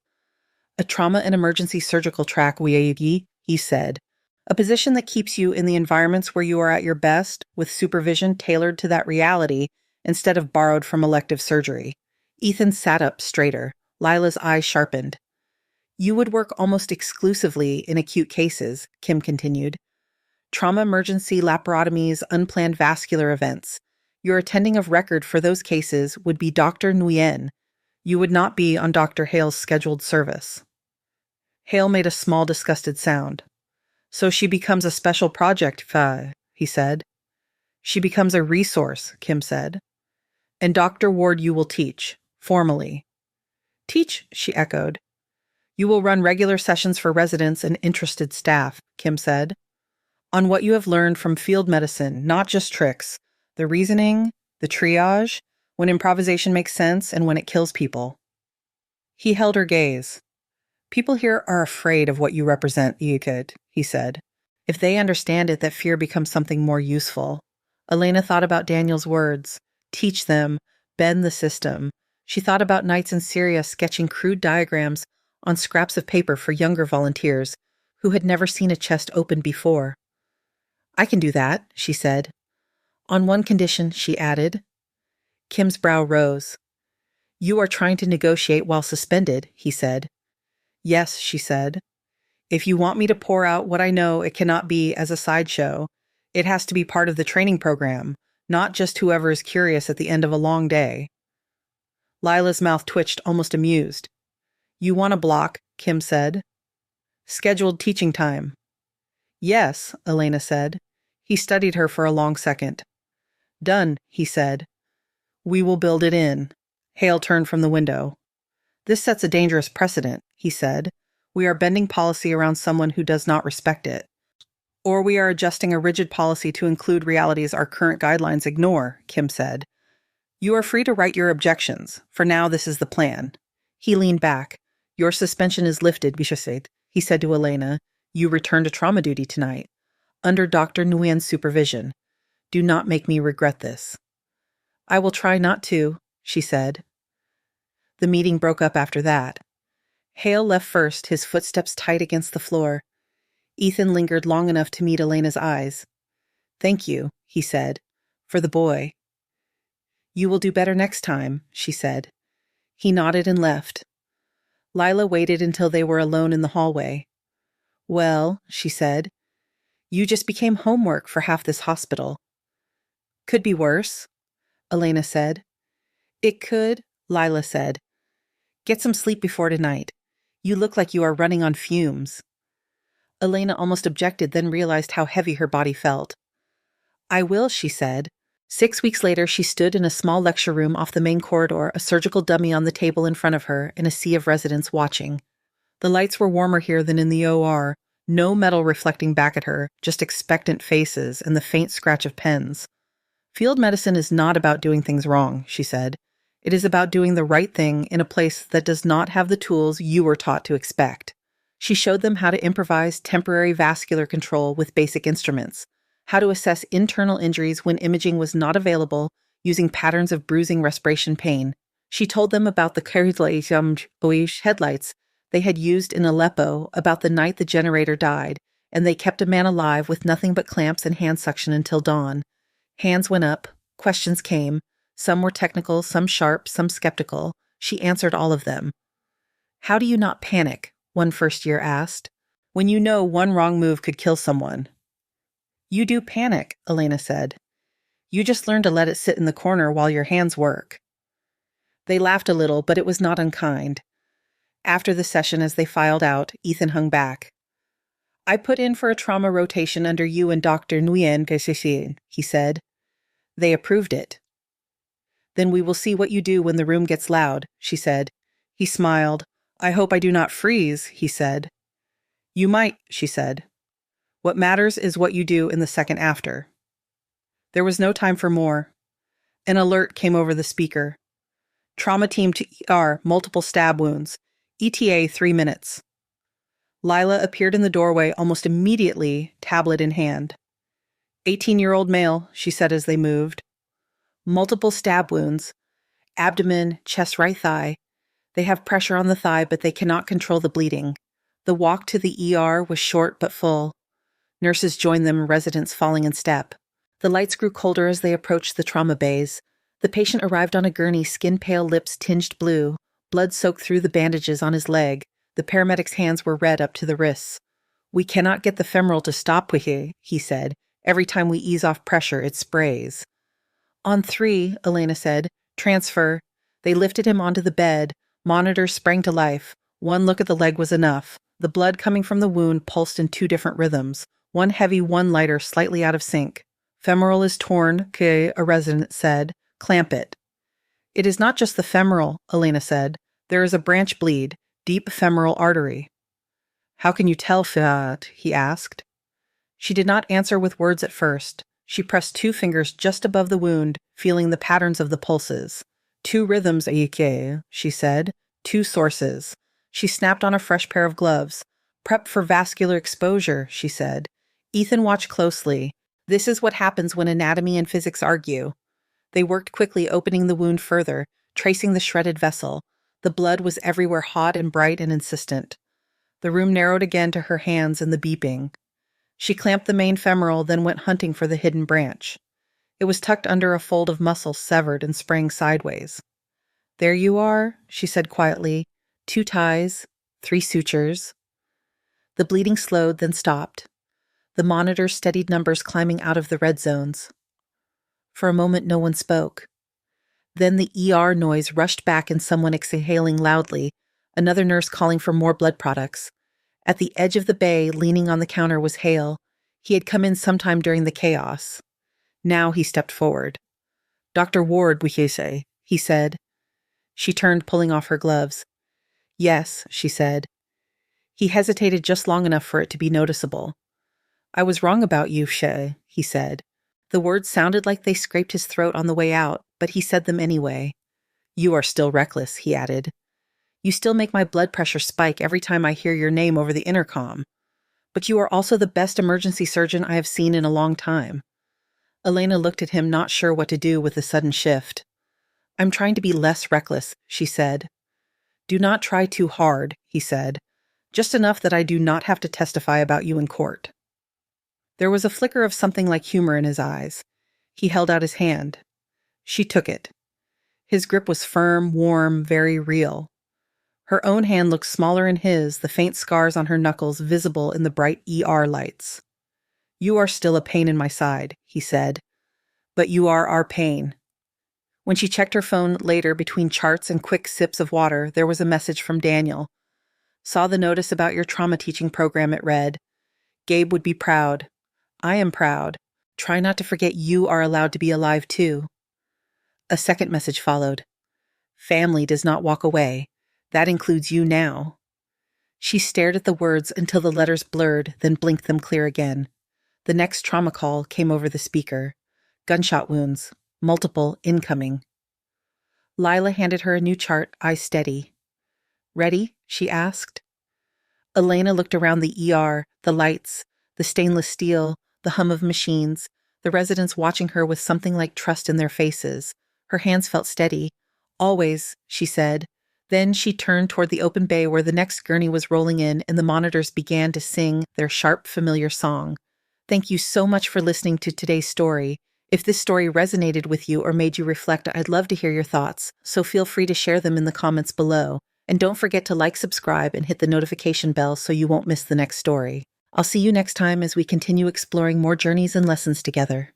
A trauma and emergency surgical track, he said. A position that keeps you in the environments where you are at your best, with supervision tailored to that reality instead of borrowed from elective surgery. Ethan sat up straighter. Lila's eyes sharpened. You would work almost exclusively in acute cases, Kim continued. Trauma emergency laparotomies, unplanned vascular events. Your attending of record for those cases would be Dr. Nguyen. You would not be on Dr. Hale's scheduled service. Hale made a small, disgusted sound. So she becomes a special project, he said. She becomes a resource, Kim said. And Dr. Ward you will teach, formally. Teach, she echoed. You will run regular sessions for residents and interested staff, Kim said. On what you have learned from field medicine, not just tricks, the reasoning, the triage, when improvisation makes sense and when it kills people. He held her gaze. People here are afraid of what you represent, Ayet, he said. If they understand it, that fear becomes something more useful. Elena thought about Daniel's words. Teach them, bend the system. She thought about nights in Syria sketching crude diagrams on scraps of paper for younger volunteers who had never seen a chest open before. I can do that, she said. On one condition, she added. Kim's brow rose. You are trying to negotiate while suspended, he said. Yes, she said. If you want me to pour out what I know, it cannot be as a sideshow. It has to be part of the training program, not just whoever is curious at the end of a long day. Lila's mouth twitched, almost amused. You want a block, Kim said. Scheduled teaching time. Yes, Elena said. He studied her for a long second. Done, he said. We will build it in. Hale turned from the window. This sets a dangerous precedent, he said. We are bending policy around someone who does not respect it. Or we are adjusting a rigid policy to include realities our current guidelines ignore, Kim said. You are free to write your objections. For now, this is the plan. He leaned back. Your suspension is lifted, Bishaset, he said to Elena. You return to trauma duty tonight, under Dr. Nguyen's supervision. Do not make me regret this. I will try not to, she said. The meeting broke up after that. Hale left first, his footsteps tight against the floor. Ethan lingered long enough to meet Elena's eyes. Thank you, he said, for the boy. You will do better next time, she said. He nodded and left. Lila waited until they were alone in the hallway. Well, she said, you just became homework for half this hospital. Could be worse, Elena said. It could, Lila said. Get some sleep before tonight. You look like you are running on fumes. Elena almost objected, then realized how heavy her body felt. I will, she said. 6 weeks later, she stood in a small lecture room off the main corridor, a surgical dummy on the table in front of her, and a sea of residents watching. The lights were warmer here than in the OR, no metal reflecting back at her, just expectant faces and the faint scratch of pens. Field medicine is not about doing things wrong, she said. It is about doing the right thing in a place that does not have the tools you were taught to expect. She showed them how to improvise temporary vascular control with basic instruments, how to assess internal injuries when imaging was not available using patterns of bruising respiration pain. She told them about the headlights they had used in Aleppo about the night the generator died, and they kept a man alive with nothing but clamps and hand suction until dawn. Hands went up, questions came. Some were technical, some sharp, some skeptical. She answered all of them. "How do you not panic?" one first-year asked. "When you know one wrong move could kill someone." "You do panic," Elena said. "You just learn to let it sit in the corner while your hands work." They laughed a little, but it was not unkind. After the session, as they filed out, Ethan hung back. "I put in for a trauma rotation under you and Dr. Nguyen, he said. They approved it. "Then we will see what you do when the room gets loud," she said. He smiled. "I hope I do not freeze," he said. "You might," she said. "What matters is what you do in the second after." There was no time for more. An alert came over the speaker. "Trauma team to ER, multiple stab wounds. ETA 3 minutes. Lila appeared in the doorway almost immediately, tablet in hand. 18-year-old male, she said as they moved. Multiple stab wounds. Abdomen, chest, right thigh. They have pressure on the thigh, but they cannot control the bleeding. The walk to the ER was short but full. Nurses joined them, residents falling in step. The lights grew colder as they approached the trauma bays. The patient arrived on a gurney, skin-pale, lips tinged blue. Blood soaked through the bandages on his leg. The paramedic's hands were red up to the wrists. "We cannot get the femoral to stop, he said. "Every time we ease off pressure, it sprays." "On 3, Elena said. "Transfer." They lifted him onto the bed. Monitors sprang to life. One look at the leg was enough. The blood coming from the wound pulsed in 2 different rhythms. One heavy, one lighter, slightly out of sync. "Femoral is torn," a resident said. "Clamp it." "It is not just the femoral," Elena said. "There is a branch bleed, deep femoral artery." "How can you tell, Fiat?" he asked. She did not answer with words at first. She pressed 2 fingers just above the wound, feeling the patterns of the pulses. 2 rhythms, she said. 2 sources. She snapped on a fresh pair of gloves. "Prep for vascular exposure," she said. Ethan watched closely. This is what happens when anatomy and physics argue. They worked quickly, opening the wound further, tracing the shredded vessel. The blood was everywhere, hot and bright and insistent. The room narrowed again to her hands and the beeping. She clamped the main femoral, then went hunting for the hidden branch. It was tucked under a fold of muscle, severed and sprang sideways. "There you are," she said quietly. 2 ties, 3 sutures. The bleeding slowed, then stopped. The monitor steadied numbers climbing out of the red zones. For a moment, no one spoke. Then the ER noise rushed back and someone exhaling loudly, another nurse calling for more blood products. At the edge of the bay, leaning on the counter, was Hale. He had come in sometime during the chaos. Now he stepped forward. "Dr. Ward, he said. She turned, pulling off her gloves. "Yes," she said. He hesitated just long enough for it to be noticeable. "I was wrong about you, he said. The words sounded like they scraped his throat on the way out, but he said them anyway. "You are still reckless," he added. "You still make my blood pressure spike every time I hear your name over the intercom. But you are also the best emergency surgeon I have seen in a long time." Elena looked at him, not sure what to do with the sudden shift. "I'm trying to be less reckless," she said. "Do not try too hard," he said. "Just enough that I do not have to testify about you in court." There was a flicker of something like humor in his eyes. He held out his hand. She took it. His grip was firm, warm, very real. Her own hand looked smaller in his, the faint scars on her knuckles visible in the bright ER lights. "You are still a pain in my side," he said. "But you are our pain." When she checked her phone later between charts and quick sips of water, there was a message from Daniel. "Saw the notice about your trauma teaching program," it read. "Gabe would be proud. I am proud. Try not to forget you are allowed to be alive too." A second message followed. "Family does not walk away. That includes you now." She stared at the words until the letters blurred, then blinked them clear again. The next trauma call came over the speaker. "Gunshot wounds. Multiple incoming." Lila handed her a new chart, eyes steady. "Ready?" she asked. Elena looked around the ER, the lights, the stainless steel, the hum of machines, the residents watching her with something like trust in their faces. Her hands felt steady. "Always," she said. Then she turned toward the open bay where the next gurney was rolling in and the monitors began to sing their sharp, familiar song. Thank you so much for listening to today's story. If this story resonated with you or made you reflect, I'd love to hear your thoughts, so feel free to share them in the comments below. And don't forget to like, subscribe, and hit the notification bell so you won't miss the next story. I'll see you next time as we continue exploring more journeys and lessons together.